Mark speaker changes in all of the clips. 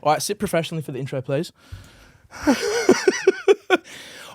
Speaker 1: All right, sit professionally for the intro, please.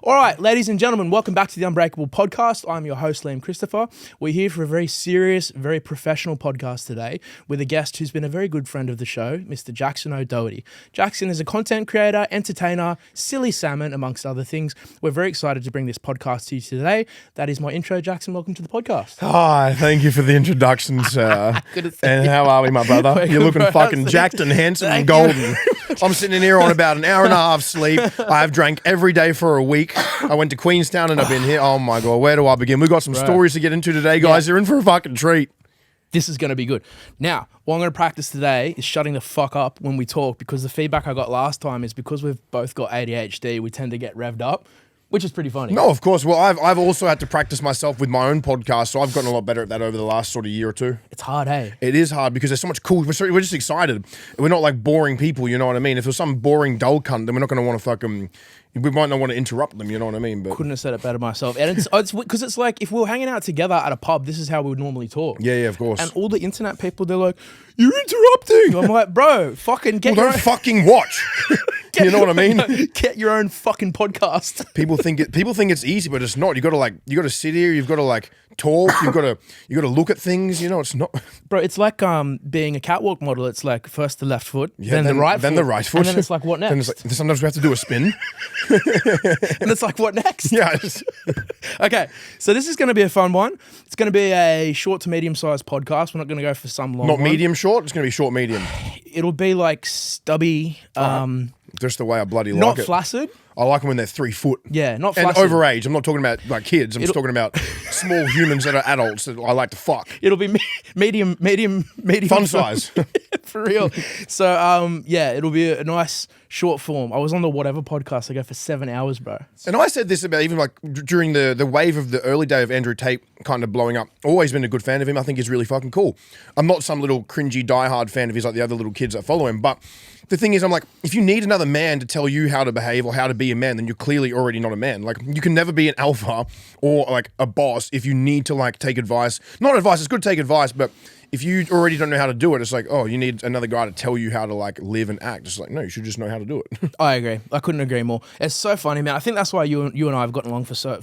Speaker 1: All right, ladies and gentlemen, welcome back to the Unbreakable Podcast. I'm your host, Liam Christopher. We're here for a very serious, very professional podcast today with a guest who's been a very good friend of the show, Mr. JacksonODoherty. Jackson is a content creator, entertainer, silly salmon, amongst other things. We're very excited to bring this podcast to you today. That is my intro, Jackson. Welcome to the podcast.
Speaker 2: Hi, thank you for the introduction, sir.
Speaker 1: Good to see
Speaker 2: And
Speaker 1: you.
Speaker 2: how are we, my brother? You're looking
Speaker 1: bro.
Speaker 2: fucking jacked and handsome and golden. I'm sitting in here on about an hour and a half sleep. I've drank every day for a week. I went to Queenstown and I've been here. Oh my God, where do I begin? We've got some stories to get into today, guys. You're in for a fucking treat.
Speaker 1: This is going to be good. Now, what I'm going to practice today is shutting the fuck up when we talk, because the feedback I got last time is because we've both got ADHD, we tend to get revved up, which is pretty funny.
Speaker 2: No, of course. Well, I've also had to practice myself with my own podcast, so I've gotten a lot better at that over the last sort of year or two.
Speaker 1: It's hard, hey?
Speaker 2: It is hard because there's so much cool. We're just excited. We're not like boring people, you know what I mean? If there's some boring dull cunt, then we're not going to want to fucking... We might not want to interrupt them, you know what I mean? But
Speaker 1: couldn't have said it better myself. And it's because it's like if we were hanging out together at a pub, this is how we would normally talk.
Speaker 2: yeah, of course.
Speaker 1: And all the internet people, they're like, "You're interrupting." I'm like, bro, fucking get
Speaker 2: Well, don't fucking watch. You know what I mean?
Speaker 1: Get your own fucking podcast.
Speaker 2: People think it's easy, but it's not. You got to sit here. You've got to like talk. You got to look at things. You know, it's not.
Speaker 1: Bro, it's like being a catwalk model. It's like first the left foot,
Speaker 2: Yeah,
Speaker 1: then the right foot,
Speaker 2: then the right foot,
Speaker 1: and then it's like what next?
Speaker 2: Then it's like, sometimes we have to do a spin.
Speaker 1: And it's like what next?
Speaker 2: Yeah.
Speaker 1: Okay, so this is going to be a fun one. It's going to be a short to medium sized podcast. We're not going to go for some long.
Speaker 2: Not
Speaker 1: one.
Speaker 2: medium short. It's going to be short medium.
Speaker 1: It'll be like stubby.
Speaker 2: Just the way I bloody like
Speaker 1: Not
Speaker 2: it.
Speaker 1: flaccid.
Speaker 2: I like them when they're 3 foot.
Speaker 1: Yeah, not
Speaker 2: And
Speaker 1: flaccid.
Speaker 2: overage. I'm not talking about like kids. I'm just talking about small humans that are adults that I like to fuck.
Speaker 1: It'll be medium.
Speaker 2: Fun size.
Speaker 1: For real. So, yeah, it'll be a nice short form. I was on the Whatever podcast. I go for 7 hours, bro.
Speaker 2: And I said this about even like during the wave of the early day of Andrew Tate kind of blowing up. Always been a good fan of him. I think he's really fucking cool. I'm not some little cringy diehard fan of his like the other little kids that follow him. But the thing is, I'm like, if you need another man to tell you how to behave or how to be a man, then you're clearly already not a man. Like, you can never be an alpha or like a boss if you need to like take advice. Not advice, it's good to take advice, but if you already don't know how to do it, it's like, oh, you need another guy to tell you how to like live and act. It's like, no, you should just know how to do it.
Speaker 1: I agree. I couldn't agree more. It's so funny, man. I think that's why you and I have gotten along for so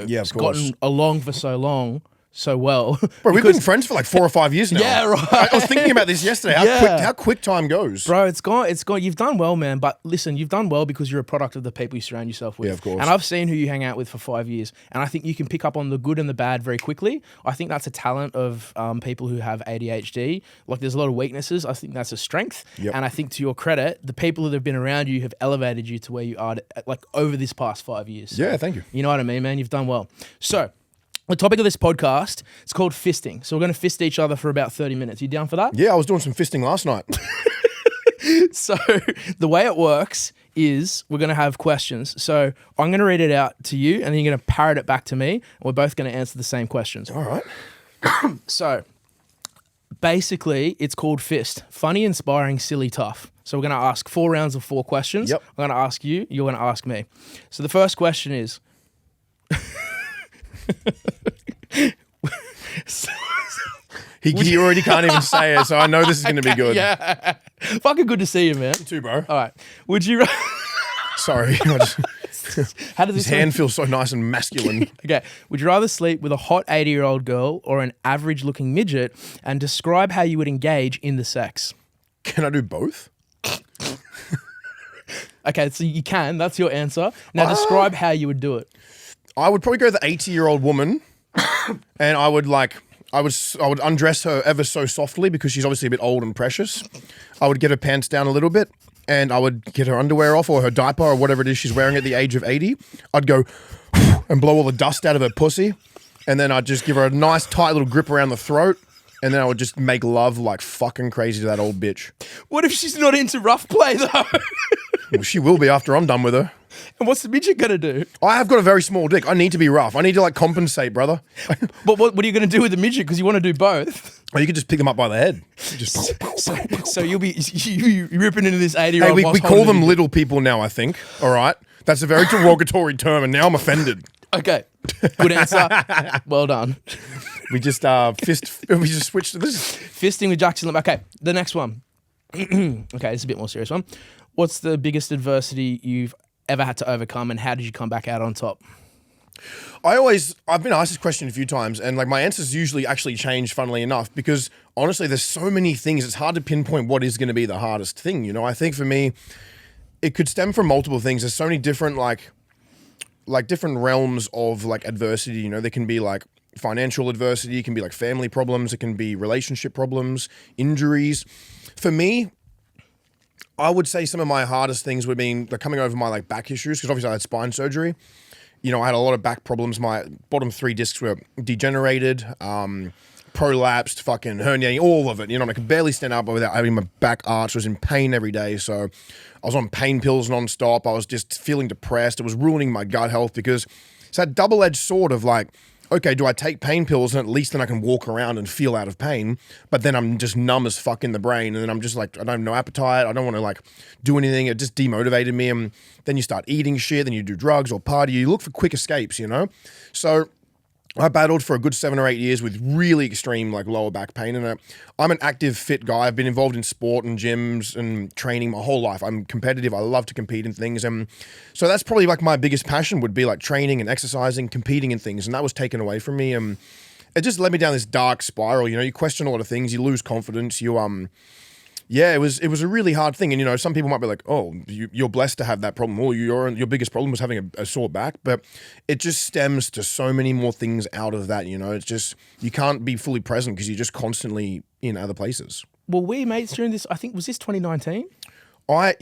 Speaker 2: Yeah, of course.
Speaker 1: gotten along for so long, so well.
Speaker 2: Bro, we've been friends for like 4 or 5 years now.
Speaker 1: Yeah, right.
Speaker 2: I was thinking about this yesterday. How quick time goes.
Speaker 1: Bro, it's gone. You've done well, man. But listen, you've done well because you're a product of the people you surround yourself with.
Speaker 2: Yeah, of course.
Speaker 1: And I've seen who you hang out with for 5 years, and I think you can pick up on the good and the bad very quickly. I think that's a talent of people who have ADHD. Like, there's a lot of weaknesses. I think that's a strength.
Speaker 2: Yep.
Speaker 1: And I think, to your credit, the people that have been around you have elevated you to where you are, like, over this past 5 years.
Speaker 2: Yeah, thank you.
Speaker 1: You know what I mean, man? You've done well. So, the topic of this podcast, it's called fisting. So we're going to fist each other for about 30 minutes. You down for that?
Speaker 2: Yeah, I was doing some fisting last night.
Speaker 1: So the way it works is we're going to have questions. So I'm going to read it out to you, and then you're going to parrot it back to me, and we're both going to answer the same questions.
Speaker 2: All right.
Speaker 1: So basically, it's called fist. Funny, inspiring, silly, tough. So we're going to ask 4 rounds of 4 questions.
Speaker 2: Yep.
Speaker 1: I'm going to ask you. You're going to ask me. So the first question is...
Speaker 2: He already can't even say it, so I know this is going to be good.
Speaker 1: Yeah. Fucking good to see you, man.
Speaker 2: You too, bro.
Speaker 1: All right. Would you...
Speaker 2: Sorry.
Speaker 1: How does
Speaker 2: His
Speaker 1: this
Speaker 2: hand feels so nice and masculine.
Speaker 1: Okay. Would you rather sleep with a hot 80-year-old girl or an average-looking midget, and describe how you would engage in the sex?
Speaker 2: Can I do both?
Speaker 1: Okay, so you can. That's your answer. Now describe how you would do it.
Speaker 2: I would probably go the 80-year-old woman, and I would undress her ever so softly because she's obviously a bit old and precious. I would get her pants down a little bit, and I would get her underwear off or her diaper or whatever it is she's wearing at the age of 80. I'd go and blow all the dust out of her pussy, and then I'd just give her a nice tight little grip around the throat, and then I would just make love like fucking crazy to that old bitch.
Speaker 1: What if she's not into rough play, though?
Speaker 2: Well, she will be after I'm done with her.
Speaker 1: And what's the midget going to do?
Speaker 2: I have got a very small dick. I need to be rough. I need to like compensate, brother.
Speaker 1: But what are you going to do with the midget? Because you want to do both.
Speaker 2: Or you could just pick them up by the head. Just
Speaker 1: So you'll be you ripping into this 80-year-old.
Speaker 2: Hey, we call them little people now, I think. All right? That's a very derogatory term, and now I'm offended.
Speaker 1: Okay. Good answer. Well done.
Speaker 2: We just we just switched to this.
Speaker 1: Fisting with Jackson. Okay, the next one. Okay, it's a bit more serious one. What's the biggest adversity you've ever had to overcome, and how did you come back out on top?
Speaker 2: I've been asked this question a few times, and like my answers usually actually change, funnily enough, because honestly, there's so many things. It's hard to pinpoint what is going to be the hardest thing. You know, I think for me, it could stem from multiple things. There's so many different like different realms of like adversity. You know, there can be like financial adversity, it can be like family problems, it can be relationship problems, injuries. For me, I would say some of my hardest things would be like coming over my like back issues, because obviously I had spine surgery. You know, I had a lot of back problems. My bottom 3 discs were degenerated, prolapsed, fucking herniating, all of it. You know, I could barely stand up without having my back arched. I was in pain every day. So I was on pain pills nonstop. I was just feeling depressed. It was ruining my gut health, because it's that double-edged sword of like, okay, do I take pain pills and at least then I can walk around and feel out of pain? But then I'm just numb as fuck in the brain, and then I'm just like, I don't have no appetite. I don't want to like do anything. It just demotivated me. And then you start eating shit, then you do drugs or party. You look for quick escapes, you know? So I battled for a good 7 or 8 years with really extreme like lower back pain, and I'm an active, fit guy. I've been involved in sport and gyms and training my whole life. I'm competitive. I love to compete in things, and so that's probably like my biggest passion would be like training and exercising, competing in things, and that was taken away from me, and it just led me down this dark spiral. You know, you question a lot of things, you lose confidence, yeah, it was a really hard thing. And, you know, some people might be like, oh, you're blessed to have that problem, or your biggest problem was having a sore back. But it just stems to so many more things out of that, you know. It's just, you can't be fully present because you're just constantly in other places.
Speaker 1: Well, we mates during this, I think, was this 2019?
Speaker 2: I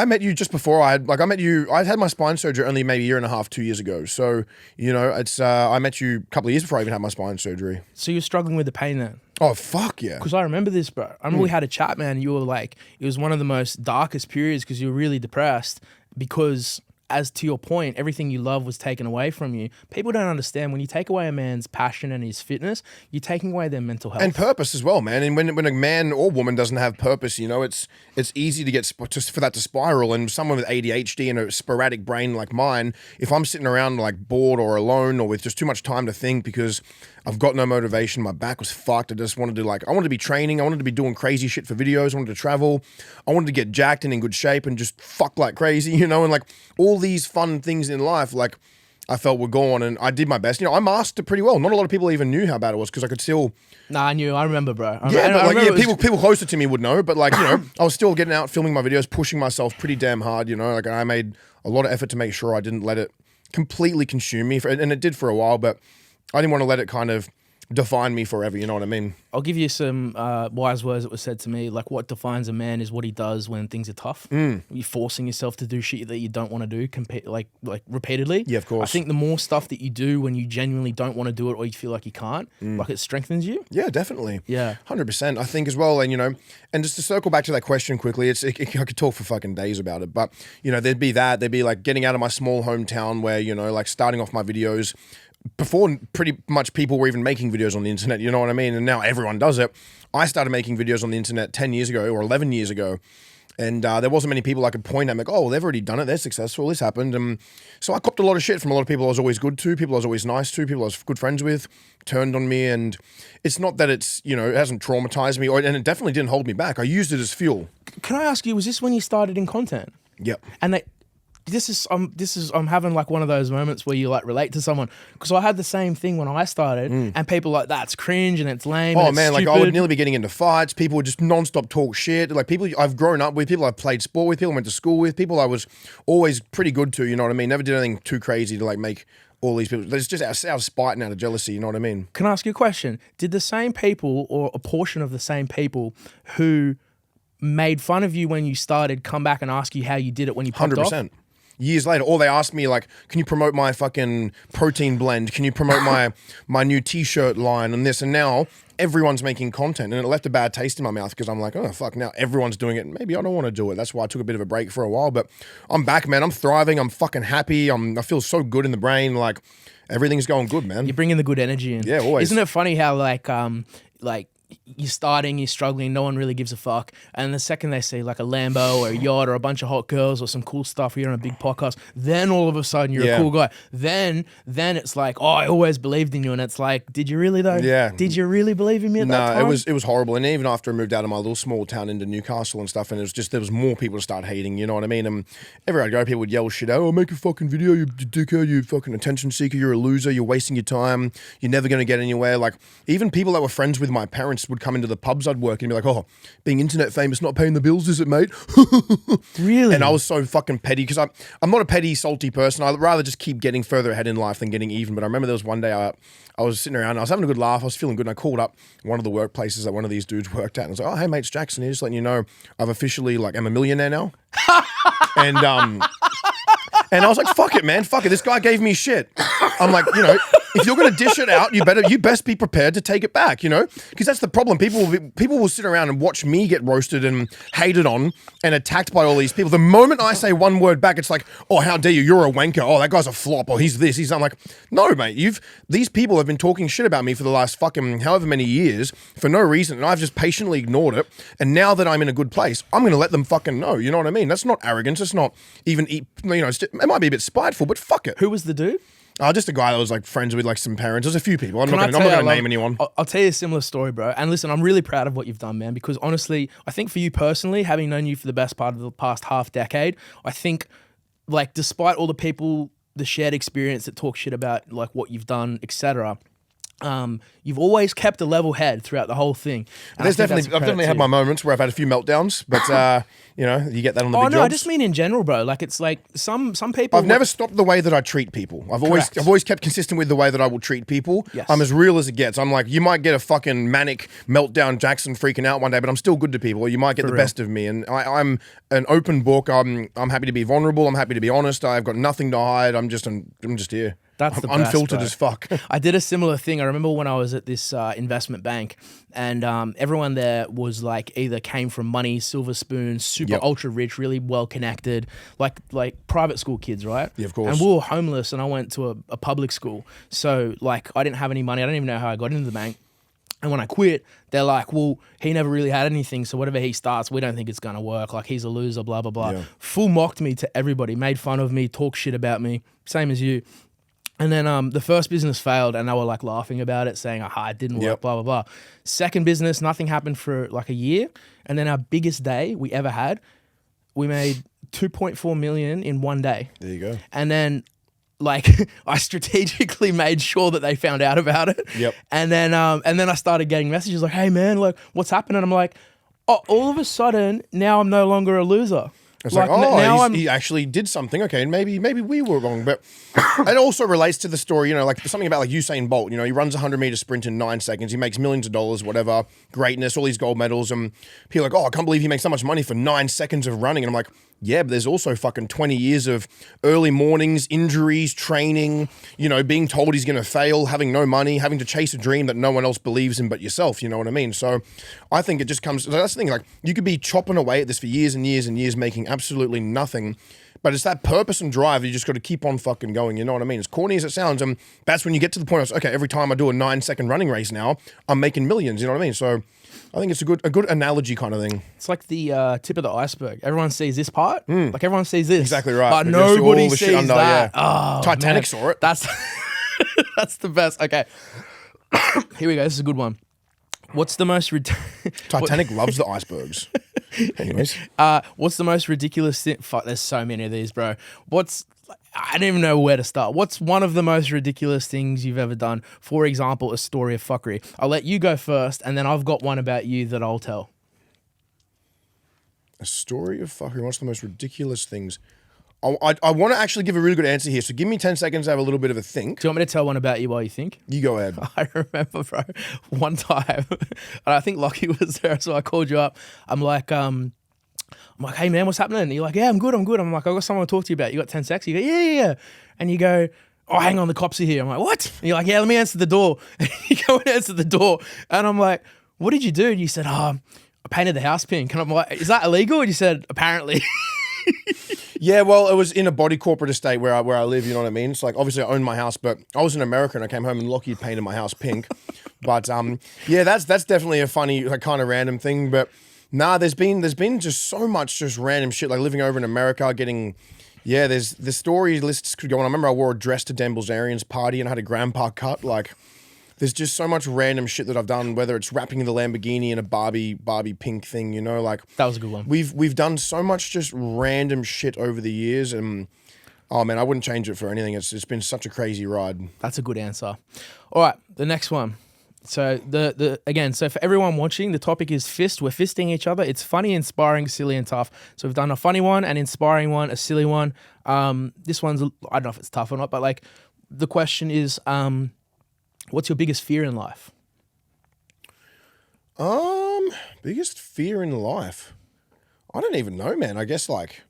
Speaker 2: met you just before I met you. I had my spine surgery only maybe a year and a half, 2 years ago. So, you know, it's I met you a couple of years before I even had my spine surgery.
Speaker 1: So you're struggling with the pain then?
Speaker 2: Oh, fuck yeah.
Speaker 1: Because I remember this, bro. I remember we had a chat, man. You were like, it was one of the most darkest periods because you were really depressed because, as to your point, everything you love was taken away from you. People don't understand when you take away a man's passion and his fitness, you're taking away their mental health.
Speaker 2: And purpose as well, man. And when a man or woman doesn't have purpose, you know, it's easy to get just for that to spiral. And someone with ADHD and a sporadic brain like mine, if I'm sitting around like bored or alone or with just too much time to think because I've got no motivation, my back was fucked, I wanted to be training, I wanted to be doing crazy shit for videos, I wanted to travel, I wanted to get jacked and in good shape and just fuck like crazy, you know, and like all these fun things in life, like I felt were gone, and I did my best. You know, I masked it pretty well. Not a lot of people even knew how bad it was because I could still...
Speaker 1: Nah, I knew. I remember, bro.
Speaker 2: People closer to me would know, but like, you know, I was still getting out, filming my videos, pushing myself pretty damn hard, you know, like I made a lot of effort to make sure I didn't let it completely consume me, and it did for a while, but I didn't want to let it kind of define me forever, you know what I mean?
Speaker 1: I'll give you some wise words that were said to me, like what defines a man is what he does when things are tough. You're forcing yourself to do shit that you don't want to do, like repeatedly.
Speaker 2: Yeah, of course.
Speaker 1: I think the more stuff that you do when you genuinely don't want to do it or you feel like you can't, like it strengthens you.
Speaker 2: Yeah, definitely.
Speaker 1: Yeah.
Speaker 2: 100%. I think as well, and you know, and just to circle back to that question quickly, I could talk for fucking days about it, but you know, there'd be like getting out of my small hometown where, you know, like starting off my videos, before pretty much people were even making videos on the internet, you know what I mean? And now everyone does it. I started making videos on the internet 10 years ago or 11 years ago. And there wasn't many people I could point at. I'm like, oh, they've already done it. They're successful. This happened. And so I copped a lot of shit from a lot of people I was always good to, people I was always nice to, people I was good friends with, turned on me. And it's not that it's, you know, it hasn't traumatized me, and it definitely didn't hold me back. I used it as fuel.
Speaker 1: Can I ask you, was this when you started in content?
Speaker 2: Yep.
Speaker 1: And I'm having like one of those moments where you like relate to someone, because I had the same thing when I started, and people like, that's cringe and it's lame.
Speaker 2: Oh
Speaker 1: and
Speaker 2: man,
Speaker 1: it's
Speaker 2: like
Speaker 1: stupid.
Speaker 2: I would nearly be getting into fights. People would just nonstop talk shit. Like people I've grown up with, people I've played sport with, people I went to school with, people I was always pretty good to. You know what I mean? Never did anything too crazy to like make all these people. There's just out of spite and out of jealousy. You know what I mean?
Speaker 1: Can I ask you a question? Did the same people, or a portion of the same people who made fun of you when you started, come back and ask you how you did it when you popped
Speaker 2: 100%.
Speaker 1: off?
Speaker 2: Years later, or they asked me like, can you promote my fucking protein blend? Can you promote my new t-shirt line and this? And now everyone's making content, and it left a bad taste in my mouth because I'm like, oh fuck, now everyone's doing it. Maybe I don't want to do it. That's why I took a bit of a break for a while, but I'm back, man. I'm thriving. I'm fucking happy. I feel so good in the brain. Like everything's going good, man.
Speaker 1: You're bringing the good energy in.
Speaker 2: Yeah, always.
Speaker 1: Isn't it funny how like you're starting, you're struggling, no one really gives a fuck. And the second they see like a Lambo or a yacht or a bunch of hot girls or some cool stuff, or you're on a big podcast, then all of a sudden you're a cool guy. Then it's like, oh, I always believed in you. And it's like, did you really though?
Speaker 2: Yeah.
Speaker 1: Did you really believe in me at that time?
Speaker 2: No, it was horrible. And even after I moved out of my little small town into Newcastle and stuff, and it was just, there was more people to start hating, you know what I mean? And everywhere I'd go, people would yell shit out, oh, make a fucking video, you dickhead, you fucking attention seeker, you're a loser, you're wasting your time, you're never going to get anywhere. Like, even people that were friends with my parents would come into the pubs I'd work and be like, oh, being internet famous, not paying the bills, is it, mate?
Speaker 1: Really?
Speaker 2: And I was so fucking petty because I'm not a petty, salty person. I'd rather just keep getting further ahead in life than getting even. But I remember there was one day I was sitting around, I was having a good laugh, I was feeling good, and I called up one of the workplaces that one of these dudes worked at, and I was like, oh, hey, mate, it's Jackson here, just letting you know, I've officially, like, I'm a millionaire now. And I was like, fuck it, man, fuck it, this guy gave me shit. I'm like, you know, if you're going to dish it out, you best be prepared to take it back, you know? Because that's the problem. People will sit around and watch me get roasted and hated on and attacked by all these people. The moment I say one word back, it's like, oh, how dare you? You're a wanker. Oh, that guy's a flop. Oh, he's this. I'm like, no, mate. These people have been talking shit about me for the last fucking however many years for no reason, and I've just patiently ignored it. And now that I'm in a good place, I'm going to let them fucking know. You know what I mean? That's not arrogance. It's not even, you know, it might be a bit spiteful, but fuck it.
Speaker 1: Who was the dude?
Speaker 2: Just a guy that was like friends with like some parents. There's a few people. I'm not going to name anyone.
Speaker 1: I'll tell you a similar story, bro. And listen, I'm really proud of what you've done, man, because honestly, I think for you personally, having known you for the best part of the past half decade, I think like despite all the people, the shared experience that talk shit about like what you've done, etc., you've always kept a level head throughout the whole thing. And
Speaker 2: I've definitely had my moments where I've had a few meltdowns, but you know, you get that on the big jobs.
Speaker 1: I just mean in general, bro. Like it's like some people.
Speaker 2: I've never stopped the way that I treat people. I've always kept consistent with the way that I will treat people.
Speaker 1: Yes.
Speaker 2: I'm as real as it gets. I'm like, you might get a fucking manic meltdown, Jackson freaking out one day, but I'm still good to people. Or you might get the best of me, and I'm an open book. I'm happy to be vulnerable. I'm happy to be honest. I've got nothing to hide. I'm just here.
Speaker 1: That's the
Speaker 2: unfiltered
Speaker 1: best,
Speaker 2: as fuck.
Speaker 1: I did a similar thing. I remember when I was at this investment bank, and everyone there was like either came from money, silver spoon, super ultra rich, really well connected, like private school kids, right?
Speaker 2: Yeah, of course.
Speaker 1: And we were homeless, and I went to a public school, so like I didn't have any money. I don't even know how I got into the bank. And when I quit, they're like, well, he never really had anything, so whatever he starts, we don't think it's going to work. Like, he's a loser, blah, blah, blah. Yeah. Full mocked me to everybody, made fun of me, talked shit about me, same as you. And then the first business failed, and they were like laughing about it, saying, aha, it didn't work, blah, blah, blah. Second business, nothing happened for like a year. And then our biggest day we ever had, we made 2.4 million in one day.
Speaker 2: There you go.
Speaker 1: And then like I strategically made sure that they found out about it.
Speaker 2: Yep.
Speaker 1: And then I started getting messages like, hey man, like what's happening? I'm like, oh, all of a sudden now I'm no longer a loser.
Speaker 2: It's like, oh, he actually did something. Okay, and maybe we were wrong. But it also relates to the story, you know, like something about like Usain Bolt. You know, he runs a 100-meter sprint in 9 seconds. He makes millions of dollars, whatever, greatness, all these gold medals. And people are like, oh, I can't believe he makes so much money for 9 seconds of running. And I'm like, yeah, but there's also fucking 20 years of early mornings, injuries, training, you know, being told he's going to fail, having no money, having to chase a dream that no one else believes in but yourself, you know what I mean? So I think it just comes, that's the thing, like you could be chopping away at this for years and years and years, making absolutely nothing, but it's that purpose and drive you just got to keep on fucking going, you know what I mean? As corny as it sounds, that's when you get to the point of, okay, every time I do a 9-second running race now, I'm making millions, you know what I mean? So I think it's a good analogy kind of thing.
Speaker 1: It's like the tip of the iceberg. Everyone sees this part. Like everyone sees this.
Speaker 2: Exactly right.
Speaker 1: But nobody sees under, that.
Speaker 2: Yeah.
Speaker 1: Oh,
Speaker 2: Titanic
Speaker 1: man.
Speaker 2: saw it.
Speaker 1: That's the best. Okay. Here we go. This is a good one. What's the most...
Speaker 2: Titanic loves the icebergs. Anyways.
Speaker 1: What's the most ridiculous thing... Fuck, there's so many of these, bro. I don't even know where to start. What's one of the most ridiculous things you've ever done? For example, a story of fuckery. I'll let you go first, and then I've got one about you that I'll tell.
Speaker 2: A story of fuckery. What's the most ridiculous things? I want to actually give a really good answer here, so give me 10 seconds to have a little bit of a think.
Speaker 1: Do you want me to tell one about you while you think?
Speaker 2: You go ahead.
Speaker 1: I remember, bro, one time, and I think Lockie was there, so I called you up. I'm like, hey man, what's happening? And you're like, yeah, I'm good. I'm like, I got someone to talk to you about. You got 10 seconds? You go, yeah. And you go, oh, hang on, the cops are here. I'm like, what? And you're like, yeah, let me answer the door. And you go and answer the door. And I'm like, what did you do? And you said, I painted the house pink. And I'm like, is that illegal? And you said, apparently.
Speaker 2: Yeah, well, it was in a body corporate estate where I live, you know what I mean? It's like, obviously I own my house, but I was in America and I came home and Lockie painted my house pink. But yeah, that's definitely a funny, like, kind of random thing. But nah, there's been just so much just random shit, like living over in America, getting, yeah, there's the story lists could go on. I remember I wore a dress to Dan Bilzerian's party and I had a grandpa cut, like, there's just so much random shit that I've done, whether it's wrapping the Lamborghini in a Barbie pink thing, you know, like
Speaker 1: That was a good one.
Speaker 2: we've done so much just random shit over the years, and oh man, I wouldn't change it for anything. It's been such a crazy ride.
Speaker 1: That's a good answer. All right, the next one. So so for everyone watching, the topic is fist. We're fisting each other. It's funny, inspiring, silly, and tough. So we've done a funny one, an inspiring one, a silly one. This one's, I don't know if it's tough or not, but like the question is, what's your biggest fear in life?
Speaker 2: Biggest fear in life? I don't even know, man. I guess like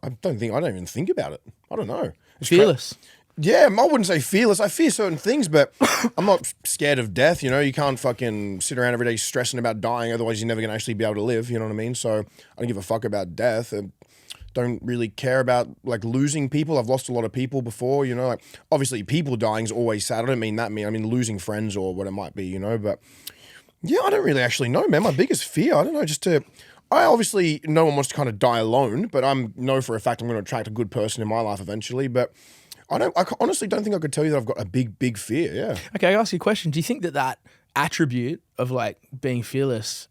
Speaker 2: I don't even think about it. I don't know. It's
Speaker 1: Fearless.
Speaker 2: Yeah, I wouldn't say fearless. I fear certain things, but I'm not scared of death. You know, you can't fucking sit around every day stressing about dying. Otherwise, you're never gonna actually be able to live. You know what I mean? So I don't give a fuck about death. Don't really care about like losing people. I've lost a lot of people before, you know, like obviously people dying is always sad. I don't mean that I mean losing friends or what it might be, you know, but yeah, I don't really actually know, man. My biggest fear, I don't know, I obviously, no one wants to kind of die alone, but I know for a fact I'm going to attract a good person in my life eventually, but I honestly don't think I could tell you that I've got a big fear, yeah.
Speaker 1: Okay, I'll ask you a question. Do you think that attribute of like being fearless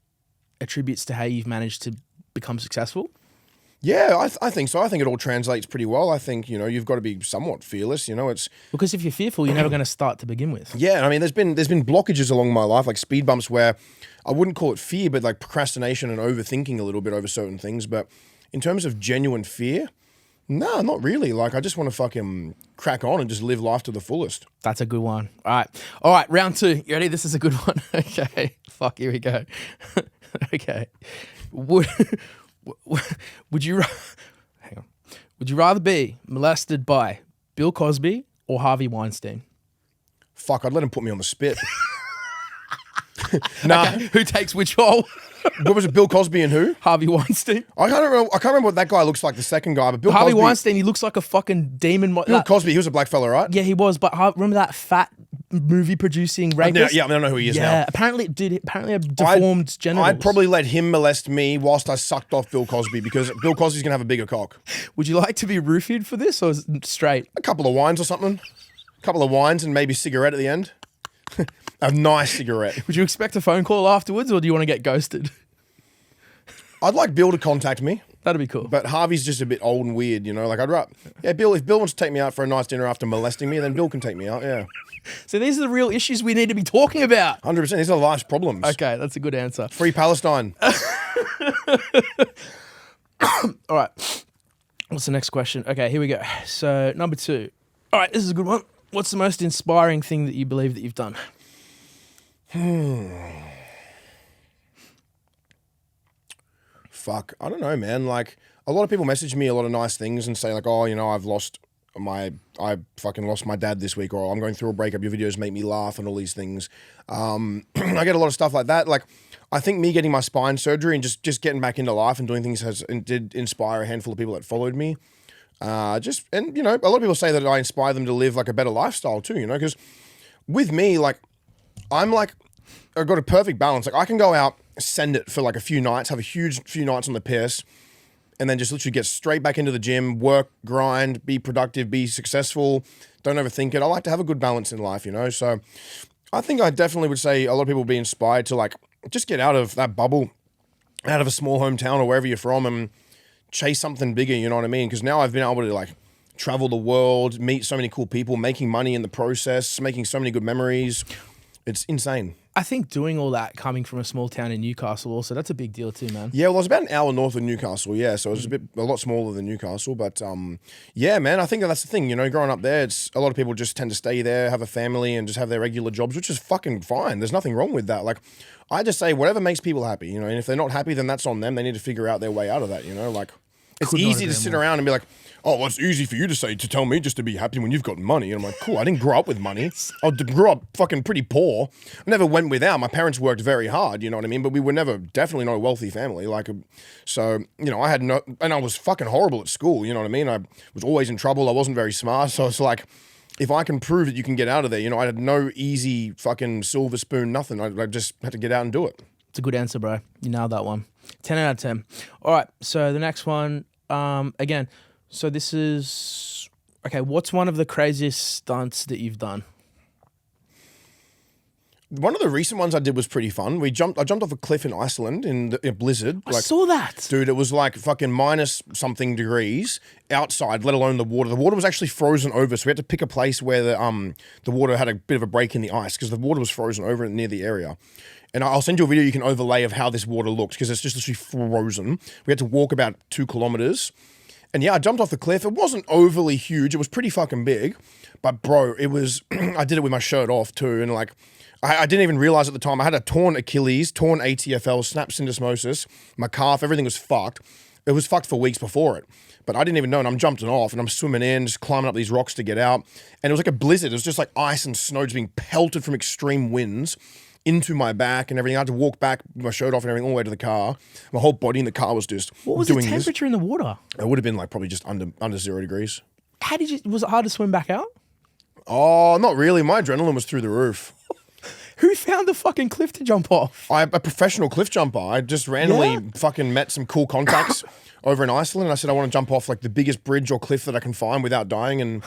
Speaker 1: attributes to how you've managed to become successful?
Speaker 2: Yeah, I think so. I think it all translates pretty well. I think, you know, you've got to be somewhat fearless, you know, it's...
Speaker 1: Because if you're fearful, you're never going to start to begin with.
Speaker 2: Yeah, I mean, there's been blockages along my life, like speed bumps where I wouldn't call it fear, but like procrastination and overthinking a little bit over certain things. But in terms of genuine fear, no, not really. Like, I just want to fucking crack on and just live life to the fullest.
Speaker 1: That's a good one. All right, round two. You ready? This is a good one. Okay, fuck, here we go. Okay. Would you rather be molested by Bill Cosby or Harvey Weinstein?
Speaker 2: Fuck, I'd let him put me on the spit. Nah.
Speaker 1: Okay, who takes which role?
Speaker 2: What was it, Bill Cosby and who?
Speaker 1: Harvey Weinstein.
Speaker 2: I can't remember what that guy looks like, the second guy, but
Speaker 1: Harvey Weinstein, he looks like a fucking demon.
Speaker 2: Bill Cosby, he was a black fella, right?
Speaker 1: Yeah, he was, but remember that fat movie producing rapist?
Speaker 2: Yeah, I don't know who he is now.
Speaker 1: Yeah, apparently have deformed genitals.
Speaker 2: I'd probably let him molest me whilst I sucked off Bill Cosby because Bill Cosby's going to have a bigger cock.
Speaker 1: Would you like to be roofied for this or straight?
Speaker 2: A couple of wines or something. A couple of wines and maybe a cigarette at the end. A nice cigarette.
Speaker 1: Would you expect a phone call afterwards or do you want to get ghosted?
Speaker 2: I'd like Bill to contact me.
Speaker 1: That'd be cool.
Speaker 2: But Harvey's just a bit old and weird, you know? Like, Bill, if Bill wants to take me out for a nice dinner after molesting me, then Bill can take me out, yeah.
Speaker 1: So these are the real issues we need to be talking about.
Speaker 2: 100%. These are life's problems.
Speaker 1: Okay, that's a good answer.
Speaker 2: Free Palestine.
Speaker 1: All right. What's the next question? Okay, here we go. So, number 2. All right, this is a good one. What's the most inspiring thing that you believe that you've done?
Speaker 2: Fuck, I don't know, man. Like, a lot of people message me a lot of nice things and say like, oh, you know, I fucking lost my dad this week, or I'm going through a breakup. Your videos make me laugh and all these things. I get a lot of stuff like that. Like, I think me getting my spine surgery and just getting back into life and doing things did inspire a handful of people that followed me. And you know, a lot of people say that I inspire them to live like a better lifestyle too, you know, because with me, like, I've got a perfect balance. Like, I can go out, send it for like a few nights, have a huge few nights on the piss, and then just literally get straight back into the gym, work, grind, be productive, be successful, don't overthink it. I like to have a good balance in life, you know? So I think I definitely would say a lot of people would be inspired to like just get out of that bubble, out of a small hometown or wherever you're from and chase something bigger, you know what I mean? Because now I've been able to like travel the world, meet so many cool people, making money in the process, making so many good memories. It's insane.
Speaker 1: I think doing all that coming from a small town in Newcastle also, that's a big deal too, man.
Speaker 2: Yeah, well, I was about an hour north of Newcastle, yeah, so it was a lot smaller than Newcastle, but yeah, man, I think that's the thing, you know, growing up there, it's a lot of people just tend to stay there, have a family, and just have their regular jobs, which is fucking fine. There's nothing wrong with that. Like, I just say whatever makes people happy, you know, and if they're not happy, then that's on them. They need to figure out their way out of that, you know, like, It's easy to sit around and be like, oh, well, it's easy for you to tell me just to be happy when you've got money. And I'm like, cool, I didn't grow up with money. I grew up fucking pretty poor. I never went without. My parents worked very hard, you know what I mean? But we were definitely not a wealthy family. So, you know, and I was fucking horrible at school, you know what I mean? I was always in trouble. I wasn't very smart. So it's like, if I can prove that you can get out of there, you know, I had no easy fucking silver spoon, nothing. I just had to get out and do it.
Speaker 1: It's a good answer, bro. You nailed that one. 10 out of 10. All right, so the next one, again, so this is, okay, what's one of the craziest stunts that you've done?
Speaker 2: One of the recent ones I did was pretty fun. I jumped off a cliff in Iceland in a blizzard.
Speaker 1: I saw that.
Speaker 2: Dude, it was like fucking minus something degrees outside, let alone the water. The water was actually frozen over, so we had to pick a place where the water had a bit of a break in the ice because the water was frozen over near the area. And I'll send you a video you can overlay of how this water looks because it's just literally frozen. We had to walk about 2 kilometers. And yeah, I jumped off the cliff. It wasn't overly huge. It was pretty fucking big. But bro, it was, I did it with my shirt off too. And like, I didn't even realize at the time I had a torn Achilles, torn ATFL, snapped syndesmosis, my calf, everything was fucked. It was fucked for weeks before it. But I didn't even know, and I'm jumping off, and I'm swimming in, just climbing up these rocks to get out. And it was like a blizzard. It was just like ice and snow just being pelted from extreme winds into my back and everything. I had to walk back with my shirt off and everything all the way to the car. My whole body in the car was just
Speaker 1: What was the temperature in the water?
Speaker 2: It would have been like probably just under 0 degrees.
Speaker 1: Was it hard to swim back out?
Speaker 2: Oh, not really. My adrenaline was through the roof.
Speaker 1: Who found the fucking cliff to jump off?
Speaker 2: I'm a professional cliff jumper. I just randomly fucking met some cool contacts over in Iceland, and I said I want to jump off like the biggest bridge or cliff that I can find without dying, and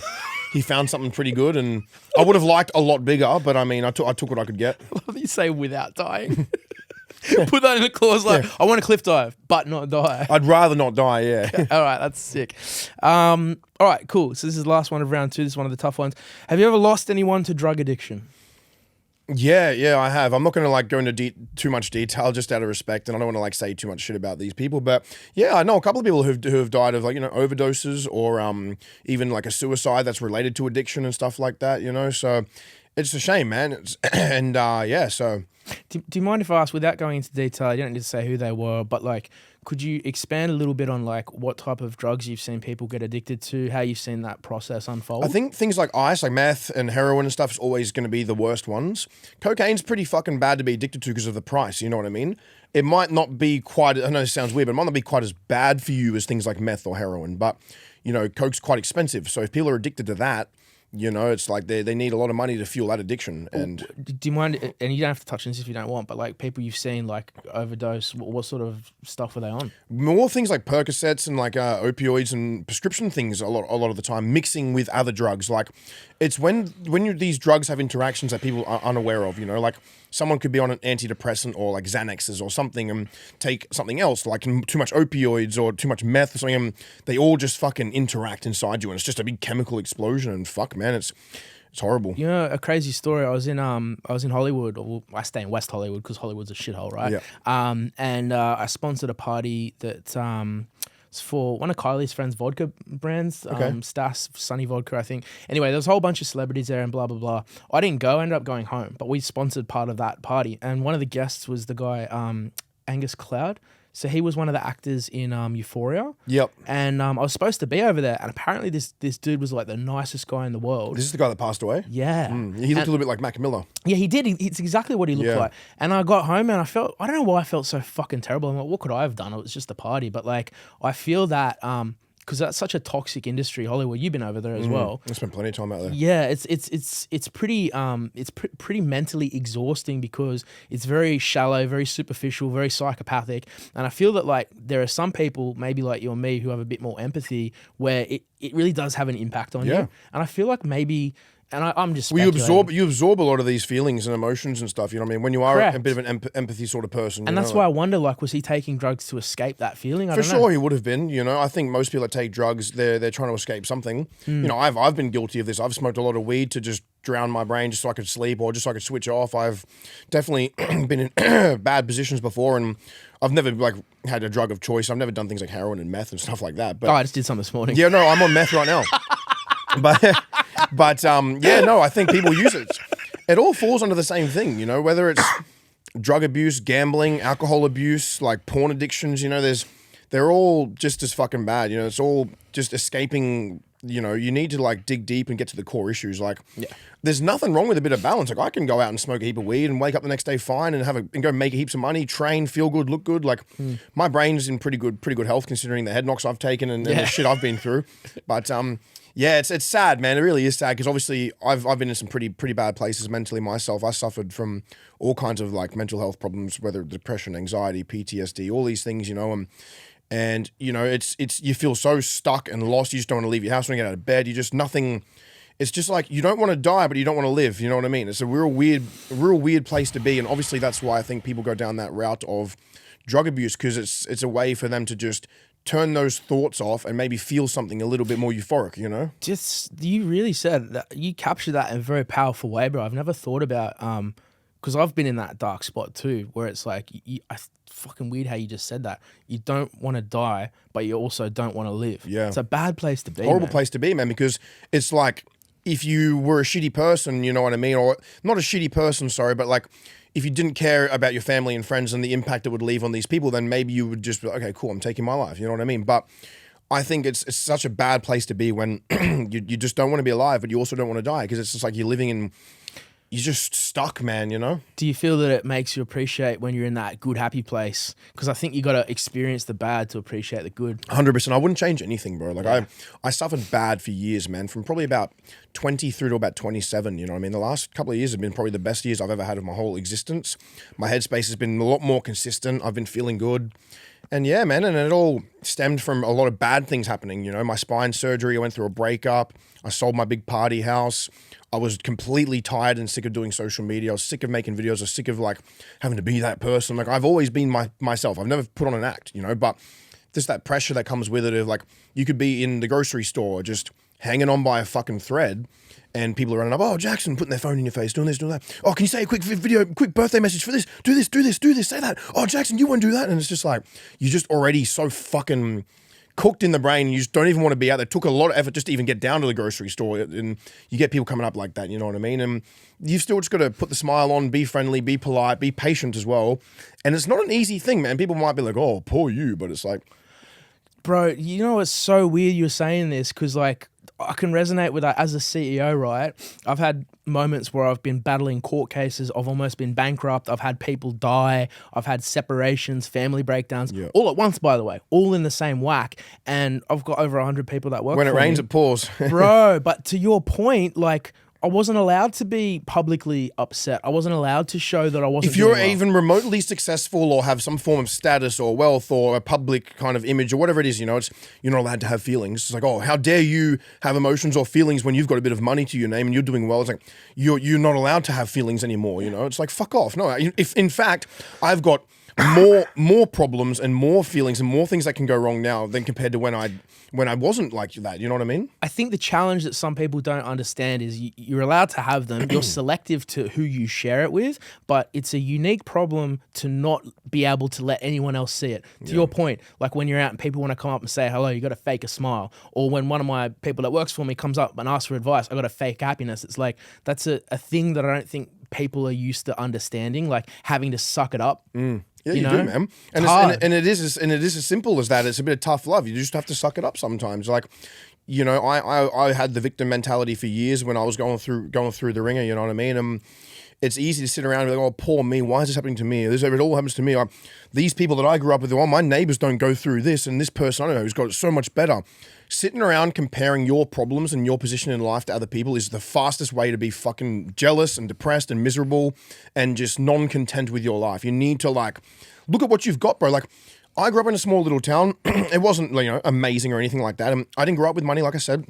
Speaker 2: he found something pretty good, and I would have liked a lot bigger, but I mean, I took what I could get.
Speaker 1: You say without dying. Put that in a clause like, I want to cliff dive, but not die.
Speaker 2: I'd rather not die, yeah.
Speaker 1: All right, that's sick. All right, cool. So this is the last one of round 2. This is one of the tough ones. Have you ever lost anyone to drug addiction?
Speaker 2: Yeah, I have. I'm not going to like go into too much detail just out of respect, and I don't want to like say too much shit about these people. But yeah, I know a couple of people who have died of like, you know, overdoses or even like a suicide that's related to addiction and stuff like that. You know, so it's a shame, man. So.
Speaker 1: Do you mind if I ask, without going into detail, you don't need to say who they were, but like, could you expand a little bit on like what type of drugs you've seen people get addicted to, how you've seen that process unfold?
Speaker 2: I think things like ice, like meth and heroin and stuff is always going to be the worst ones. Cocaine's pretty fucking bad to be addicted to because of the price, you know what I mean? It might not be quite, I know this sounds weird, but it might not be quite as bad for you as things like meth or heroin, but, you know, coke's quite expensive. So if people are addicted to that, you know, it's like they need a lot of money to fuel that addiction. And
Speaker 1: do you mind, and you don't have to touch on this if you don't want, but like people you've seen like overdose, what sort of stuff were they on?
Speaker 2: More things like Percocets and like opioids and prescription things a lot of the time, mixing with other drugs. Like it's when these drugs have interactions that people are unaware of, you know, like someone could be on an antidepressant or like Xanaxes or something and take something else, like too much opioids or too much meth or something, and they all just fucking interact inside you, and it's just a big chemical explosion, and fuck, man, it's horrible. You know,
Speaker 1: a crazy story. I was in Hollywood, or I stay in West Hollywood because Hollywood's a shithole, right?
Speaker 2: Yeah.
Speaker 1: And I sponsored a party that it's for one of Kylie's friends' vodka brands, Stas Sunny Vodka, I think. Anyway, there was a whole bunch of celebrities there and blah, blah, blah. I didn't go, I ended up going home, but we sponsored part of that party. And one of the guests was the guy, Angus Cloud. So he was one of the actors in Euphoria.
Speaker 2: Yep.
Speaker 1: And I was supposed to be over there, and apparently this dude was like the nicest guy in the world.
Speaker 2: This is the guy that passed away?
Speaker 1: Yeah.
Speaker 2: He looked a little bit like Mac Miller.
Speaker 1: Yeah, he did. It's exactly what he looked like. And I got home and I don't know why I felt so fucking terrible. I'm like, what could I have done? It was just a party. But like, I feel that because that's such a toxic industry, Hollywood. You've been over there as well.
Speaker 2: I spent plenty of time out there.
Speaker 1: Yeah, it's pretty mentally exhausting because it's very shallow, very superficial, very psychopathic. And I feel that like there are some people, maybe like you and me, who have a bit more empathy, where it really does have an impact on you. And I feel like maybe. And I'm just speculating.
Speaker 2: You absorb a lot of these feelings and emotions and stuff, you know what I mean? When you are a bit of an empathy sort of person.
Speaker 1: And that's why I wonder, like, was he taking drugs to escape that feeling? I don't know.
Speaker 2: For sure he would have been, you know. I think most people that take drugs, they're trying to escape something. You know, I've been guilty of this. I've smoked a lot of weed to just drown my brain just so I could sleep or just so I could switch off. I've definitely been in bad positions before, and I've never like had a drug of choice. I've never done things like heroin and meth and stuff like that. But
Speaker 1: I just did some this morning.
Speaker 2: Yeah, no, I'm on meth right now. But I think people use it. It all falls under the same thing, you know, whether it's drug abuse, gambling, alcohol abuse, like porn addictions, you know, there's they're all just as fucking bad. You know, it's all just escaping. You know, you need to like dig deep and get to the core issues. Like, there's nothing wrong with a bit of balance. Like, I can go out and smoke a heap of weed and wake up the next day fine and go make heaps of money, train, feel good, look good. Like, my brain's in pretty good health considering the head knocks I've taken and the shit I've been through. But yeah, it's sad, man. It really is sad because obviously I've been in some pretty bad places mentally myself. I suffered from all kinds of like mental health problems, whether depression, anxiety, PTSD, all these things, you know. And you know, it's you feel so stuck and lost. You just don't want to leave your house when you get out of bed. You just nothing. It's just like you don't want to die, but you don't want to live. You know what I mean? It's a real weird place to be. And obviously that's why I think people go down that route of drug abuse, because it's a way for them to just turn those thoughts off and maybe feel something a little bit more euphoric, you know?
Speaker 1: Just, you really said that, you captured that in a very powerful way, bro. I've never thought about, because I've been in that dark spot too, where it's like, fucking weird how you just said that. You don't want to die, but you also don't want to live.
Speaker 2: Yeah.
Speaker 1: It's a bad place to be,
Speaker 2: Horrible
Speaker 1: man.
Speaker 2: place to be, man, because it's like, if you were a shitty person, you know what I mean? Or not a shitty person, sorry, but like, if you didn't care about your family and friends and the impact it would leave on these people, then maybe you would just be like, okay, cool, I'm taking my life. You know what I mean? But I think it's such a bad place to be when you just don't want to be alive, but you also don't want to die, because it's just like you're living in, you're just stuck, man, you know?
Speaker 1: Do you feel that it makes you appreciate when you're in that good, happy place? Because I think you got to experience the bad to appreciate the good.
Speaker 2: 100%. I wouldn't change anything, bro. Like I suffered bad for years, man, from probably about 20 through to about 27, you know what I mean? The last couple of years have been probably the best years I've ever had of my whole existence. My headspace has been a lot more consistent. I've been feeling good. And yeah, man, and it all stemmed from a lot of bad things happening, you know? My spine surgery, I went through a breakup. I sold my big party house. I was completely tired and sick of doing social media. I was sick of making videos. I was sick of like having to be that person. Like, I've always been myself. I've never put on an act, you know, but there's that pressure that comes with it of like, you could be in the grocery store just hanging on by a fucking thread and people are running up, oh, Jackson, putting their phone in your face, doing this, doing that. Oh, can you say a quick video, quick birthday message for this? Do this, say that. Oh, Jackson, you won't do that. And it's just like, you're just already so fucking cooked in the brain. You just don't even want to be out there. It took a lot of effort just to even get down to the grocery store, and you get people coming up like that, you know what I mean? And you've still just got to put the smile on, be friendly, be polite, be patient as well. And it's not an easy thing, man. People might be like, oh, poor you, but it's like,
Speaker 1: bro, you know, it's so weird you're saying this, because like, I can resonate with that as a CEO, right? I've had moments where I've been battling court cases. I've almost been bankrupt. I've had people die. I've had separations, family breakdowns, all at once, by the way, all in the same whack. And I've got over 100 people that work for me.
Speaker 2: when it rains, it pours.
Speaker 1: Bro, but to your point, like, I wasn't allowed to be publicly upset. I wasn't allowed to show that I wasn't.
Speaker 2: If you're
Speaker 1: doing well.
Speaker 2: even remotely successful or have some form of status or wealth or a public kind of image or whatever it is, you know, you're not allowed to have feelings. It's like, oh, how dare you have emotions or feelings when you've got a bit of money to your name and you're doing well? It's like, you're not allowed to have feelings anymore, you know? It's like, fuck off. No, if in fact, I've got more problems and more feelings and more things that can go wrong now than compared to when I wasn't like that. You know what I mean?
Speaker 1: I think the challenge that some people don't understand is you're allowed to have them. You're selective to who you share it with, but it's a unique problem to not be able to let anyone else see it. To your point, like when you're out and people want to come up and say hello, you got to fake a smile. Or when one of my people that works for me comes up and asks for advice, I got to fake happiness. It's like, that's a thing that I don't think people are used to understanding, like having to suck it up.
Speaker 2: Yeah, you do, man. And it is as simple as that. It's a bit of tough love. You just have to suck it up sometimes. Like, you know, I had the victim mentality for years when I was going through the ringer. You know what I mean? It's easy to sit around and be like, oh, poor me. Why is this happening to me? It all happens to me. These people that I grew up with, my neighbors don't go through this, and this person I don't know who's got it so much better. Sitting around comparing your problems and your position in life to other people is the fastest way to be fucking jealous and depressed and miserable and just non-content with your life. You need to like look at what you've got, bro. Like, I grew up in a small little town. It wasn't, you know, amazing or anything like that. I didn't grow up with money, like I said.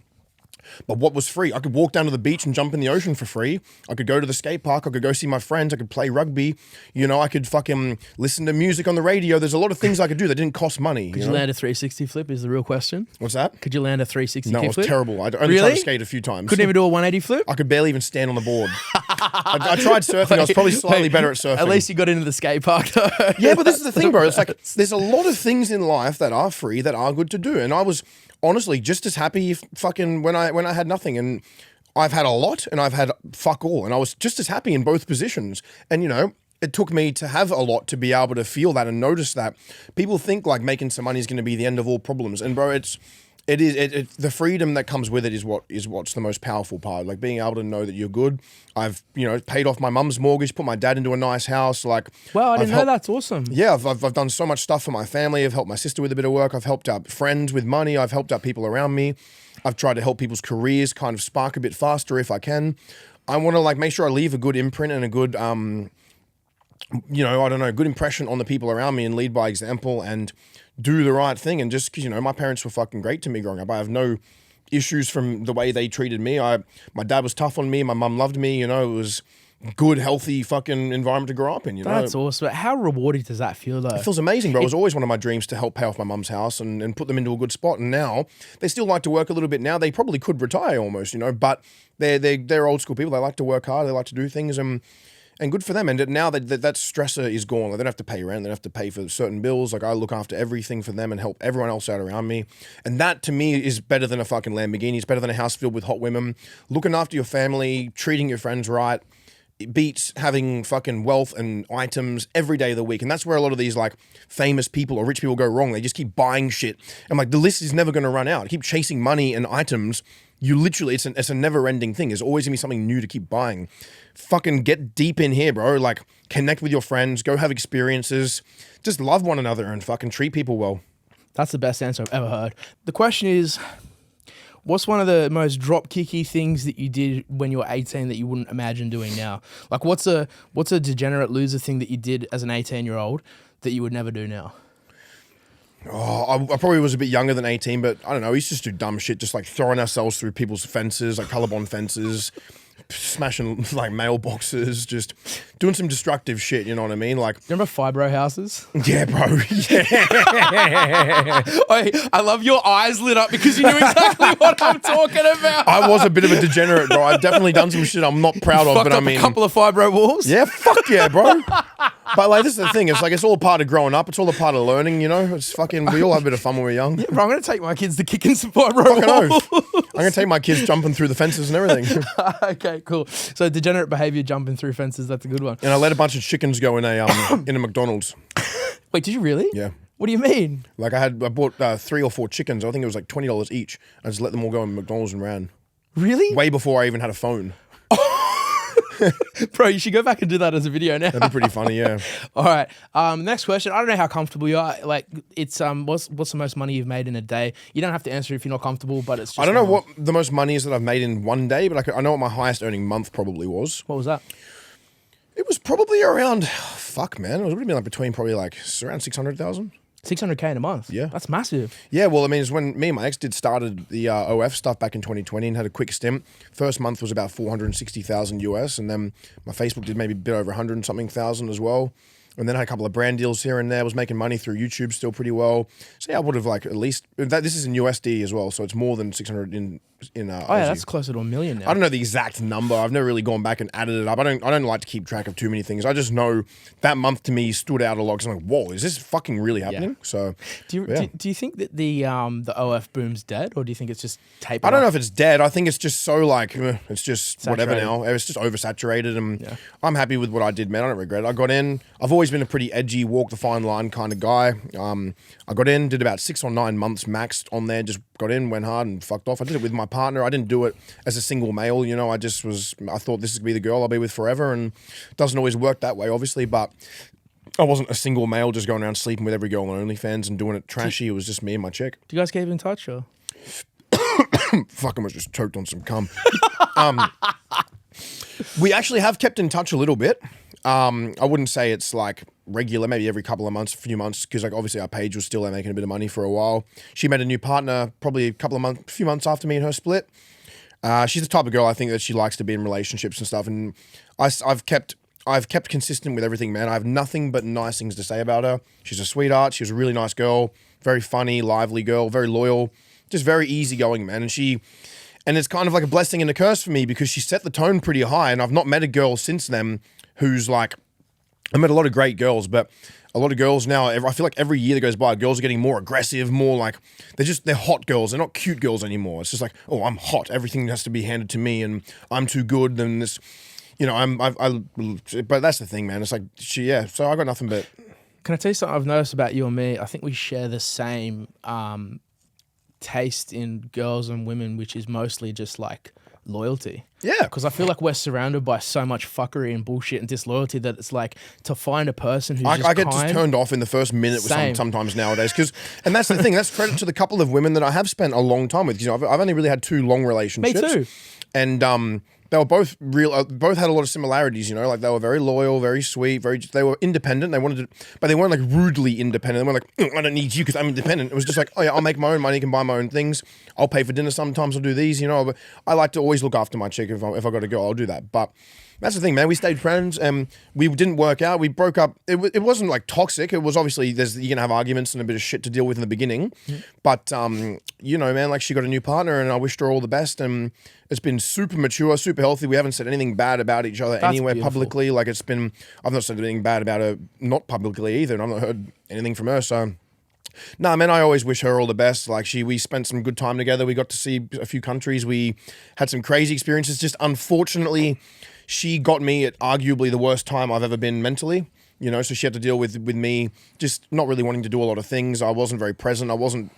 Speaker 2: But what was free? I could walk down to the beach and jump in the ocean for free. I could go to the skate park. I could go see my friends. I could play rugby. You know, I could fucking listen to music on the radio. There's a lot of things I could do that didn't cost money.
Speaker 1: Could you land a 360 flip is the real question.
Speaker 2: What's that?
Speaker 1: Could you land a 360
Speaker 2: No, it was
Speaker 1: flip?
Speaker 2: terrible. I only tried to skate a few times.
Speaker 1: Couldn't even do a 180 flip?
Speaker 2: I could barely even stand on the board. I tried surfing. I was probably slightly better at surfing.
Speaker 1: At least you got into the skate park though.
Speaker 2: Yeah, but this is the thing, bro. It's like there's a lot of things in life that are free that are good to do. And I was honestly just as happy fucking when I had nothing. And I've had a lot and I've had fuck all. And I was just as happy in both positions. And, you know, it took me to have a lot to be able to feel that and notice that. People think like making some money is going to be the end of all problems, and bro, it is the freedom that comes with it is what's the most powerful part. Like being able to know that you're good. I've paid off my mum's mortgage, put my dad into a nice house. Like,
Speaker 1: wow, I didn't know. That's awesome.
Speaker 2: Yeah, I've done so much stuff for my family. I've helped my sister with a bit of work. I've helped out friends with money. I've helped out people around me. I've tried to help people's careers kind of spark a bit faster if I can. I want to like make sure I leave a good imprint and a good good impression on the people around me and lead by example and do the right thing. And just because, my parents were fucking great to me growing up. I have no issues from the way they treated me. My dad was tough on me. My mum loved me. It was good, healthy fucking environment to grow up in.
Speaker 1: That's awesome. How rewarding does that feel though?
Speaker 2: It feels amazing, bro. It was always one of my dreams to help pay off my mum's house and put them into a good spot. And now they still like to work a little bit now. They probably could retire almost, but they're old school people. They like to work hard. They like to do things and good for them. And now that stressor is gone. Like, they don't have to pay rent. They don't have to pay for certain bills. Like, I look after everything for them and help everyone else out around me. And that, to me, is better than a fucking Lamborghini. It's better than a house filled with hot women. Looking after your family, treating your friends right, it beats having fucking wealth and items every day of the week. And that's where a lot of these, like, famous people or rich people go wrong. They just keep buying shit. And, like, the list is never going to run out. Keep chasing money and items. You literally, it's a never-ending thing. There's always going to be something new to keep buying. Fucking get deep in here, bro. Like, connect with your friends. Go have experiences. Just love one another and fucking treat people well.
Speaker 1: That's the best answer I've ever heard. The question is, what's one of the most drop-kicky things that you did when you were 18 that you wouldn't imagine doing now? Like, what's a degenerate loser thing that you did as an 18-year-old that you would never do now?
Speaker 2: Oh, I probably was a bit younger than 18, but I don't know. We used to just do dumb shit, just like throwing ourselves through people's fences, like colorbond fences, smashing like mailboxes, just doing some destructive shit, you know what I mean? Like,
Speaker 1: remember fibro houses?
Speaker 2: Yeah, bro. Yeah.
Speaker 1: I love your eyes lit up because you knew exactly what I'm talking about.
Speaker 2: I was a bit of a degenerate, bro. I've definitely done some shit I'm not proud of, but I mean,
Speaker 1: a couple of fibro walls.
Speaker 2: Yeah, fuck yeah, bro. But like, this is the thing. It's like, it's all a part of growing up. It's all a part of learning, It's fucking, we all have a bit of fun when we're young.
Speaker 1: Yeah, bro, I'm going to take my kids to kicking some fibro walls.
Speaker 2: I'm going to take my kids jumping through the fences and everything.
Speaker 1: Okay, cool. So degenerate behavior, jumping through fences, that's a good one.
Speaker 2: And I let a bunch of chickens go in a McDonald's.
Speaker 1: Wait, did you really?
Speaker 2: Yeah.
Speaker 1: What do you mean?
Speaker 2: Like, I bought 3 or 4 chickens. I think it was like $20 each. I just let them all go in McDonald's and ran.
Speaker 1: Really?
Speaker 2: Way before I even had a phone.
Speaker 1: Bro, you should go back and do that as a video now.
Speaker 2: That'd be pretty funny, yeah.
Speaker 1: All right. Next question. I don't know how comfortable you are. Like, it's what's the most money you've made in a day? You don't have to answer if you're not comfortable, but it's just...
Speaker 2: I don't know what the most money is that I've made in one day, but I know what my highest earning month probably was.
Speaker 1: What was that?
Speaker 2: It was probably around... Fuck, man. It would have been like between probably like around 600,000.
Speaker 1: 600K in a month?
Speaker 2: Yeah.
Speaker 1: That's massive.
Speaker 2: Yeah, well, I mean, it's when me and my ex started the OF stuff back in 2020 and had a quick stint. First month was about 460,000 US, and then my Facebook did maybe a bit over 100 and something thousand as well. And then I had a couple of brand deals here and there. Was making money through YouTube still pretty well. So yeah, I would have like at least... This is in USD as well, so it's more than 600 in
Speaker 1: Oh yeah, that's closer to $1 million now.
Speaker 2: I don't know the exact number. I've never really gone back and added it up. I don't like to keep track of too many things. I just know that month to me stood out a lot because I'm like, whoa, is this fucking really happening? Yeah. So
Speaker 1: do you think that the OF boom's dead, or do you think it's just tapering?
Speaker 2: I don't know if it's dead. I think it's just so like it's just saturated. Whatever now. It's just oversaturated, and I'm happy with what I did, man. I don't regret it. I got in. I've always been a pretty edgy, walk the fine line kind of guy. I got in, did about 6 or 9 months maxed on there. Just got in, went hard, and fucked off. I did it with my partner. I didn't do it as a single male, I thought this is gonna be the girl I'll be with forever, and it doesn't always work that way, obviously, but I wasn't a single male just going around sleeping with every girl on OnlyFans and doing it trashy. It was just me and my chick.
Speaker 1: Do you guys keep in touch, or?
Speaker 2: Fuck, I was just choked on some cum. We actually have kept in touch a little bit. I wouldn't say it's like regular, maybe every couple of months, a few months, because like obviously our page was still there making a bit of money for a while. She met a new partner probably a few months after me and her split. She's the type of girl I think that she likes to be in relationships and stuff, and I've kept consistent with everything, man. I have nothing but nice things to say about her. She's a sweetheart. She was a really nice girl, very funny, lively girl, very loyal, just very easygoing, man. And it's kind of like a blessing and a curse for me because she set the tone pretty high, and I've not met a girl since then who's like, I met a lot of great girls, but a lot of girls now, I feel like every year that goes by, girls are getting more aggressive, more like, they're hot girls. They're not cute girls anymore. It's just like, oh, I'm hot. Everything has to be handed to me and I'm too good. And this, you know, but that's the thing, man. It's like so I got nothing but.
Speaker 1: Can I tell you something I've noticed about you and me? I think we share the same taste in girls and women, which is mostly just like loyalty.
Speaker 2: Yeah.
Speaker 1: Because I feel like we're surrounded by so much fuckery and bullshit and disloyalty that it's like to find a person who's
Speaker 2: I get just turned off in the first minute with sometimes nowadays. And that's the thing. That's credit to the couple of women that I have spent a long time with. You know, I've only really had 2 long relationships.
Speaker 1: Me too.
Speaker 2: And they were both both had a lot of similarities, you know, like they were very loyal, very sweet, they were independent. They wanted to, but they weren't like rudely independent. They weren't like, I don't need you because I'm independent. It was just like, oh yeah, I'll make my own money, can buy my own things. I'll pay for dinner sometimes, I'll do these, you know. But I like to always look after my chick. If I got to go, I'll do that. But that's the thing, man. We stayed friends and we didn't work out. We broke up. It wasn't like toxic. It was obviously, you're going to have arguments and a bit of shit to deal with in the beginning. But, you know, man, like she got a new partner and I wished her all the best. And it's been super mature, super healthy. We haven't said anything bad about each other anywhere publicly. Like I've not said anything bad about her, not publicly either. And I've not heard anything from her. So, nah, man, I always wish her all the best. Like we spent some good time together. We got to see a few countries. We had some crazy experiences. Just unfortunately, she got me at arguably the worst time I've ever been mentally, you know, so she had to deal with me just not really wanting to do a lot of things. I wasn't very present. I wasn't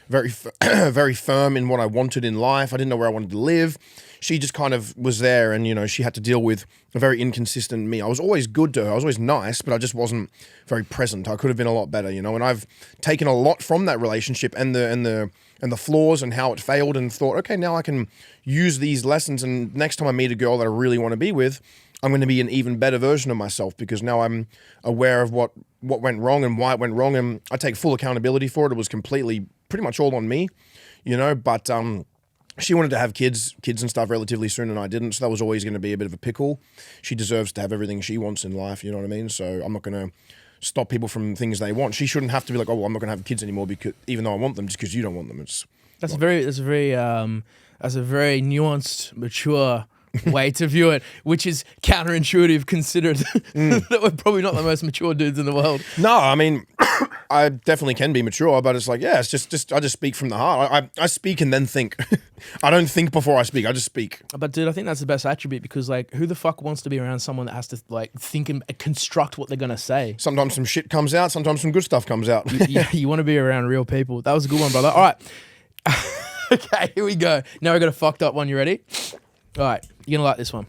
Speaker 2: very, very firm in what I wanted in life. I didn't know where I wanted to live. She just kind of was there and, you know, she had to deal with a very inconsistent me. I was always good to her. I was always nice, but I just wasn't very present. I could have been a lot better, you know, and I've taken a lot from that relationship and the flaws and how it failed and thought, okay, now I can use these lessons and next time I meet a girl that I really want to be with, I'm going to be an even better version of myself because now I'm aware of what went wrong and why it went wrong and I take full accountability for it. It was completely, pretty much all on me, you know, but she wanted to have kids and stuff relatively soon and I didn't, so that was always going to be a bit of a pickle. She deserves to have everything she wants in life, you know what I mean? So I'm not going to stop people from things they want. She shouldn't have to be like, oh, well, I'm not going to have kids anymore because even though I want them, just because you don't want them. That's a very
Speaker 1: nuanced, mature way to view it, which is counterintuitive considered that we're probably not the most mature dudes in the world.
Speaker 2: No, I mean, I definitely can be mature, but it's like, yeah, it's just I just speak from the heart. I speak and then think. I don't think before I speak. I just speak.
Speaker 1: But dude, I think that's the best attribute because like, who the fuck wants to be around someone that has to like think and construct what they're gonna say?
Speaker 2: Sometimes some shit comes out. Sometimes some good stuff comes out.
Speaker 1: You want to be around real people. That was a good one, brother. All right. Okay, here we go. Now we got a fucked up one. You ready? All right, you're gonna like this one.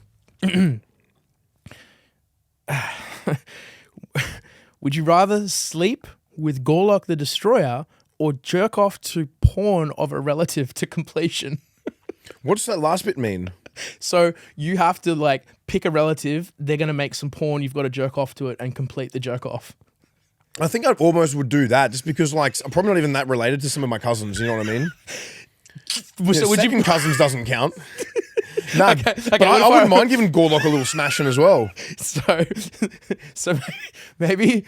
Speaker 1: Would you rather sleep with Gorlock the Destroyer or jerk off to porn of a relative to completion?
Speaker 2: What does that last bit mean?
Speaker 1: So you have to like pick a relative. They're gonna make some porn. You've got to jerk off to it and complete the jerk off.
Speaker 2: I think I almost would do that just because like I'm probably not even that related to some of my cousins. You know what I mean? So would you? Cousins doesn't count. No, okay, but I wouldn't mind giving Gorlock a little smashing as well.
Speaker 1: So maybe,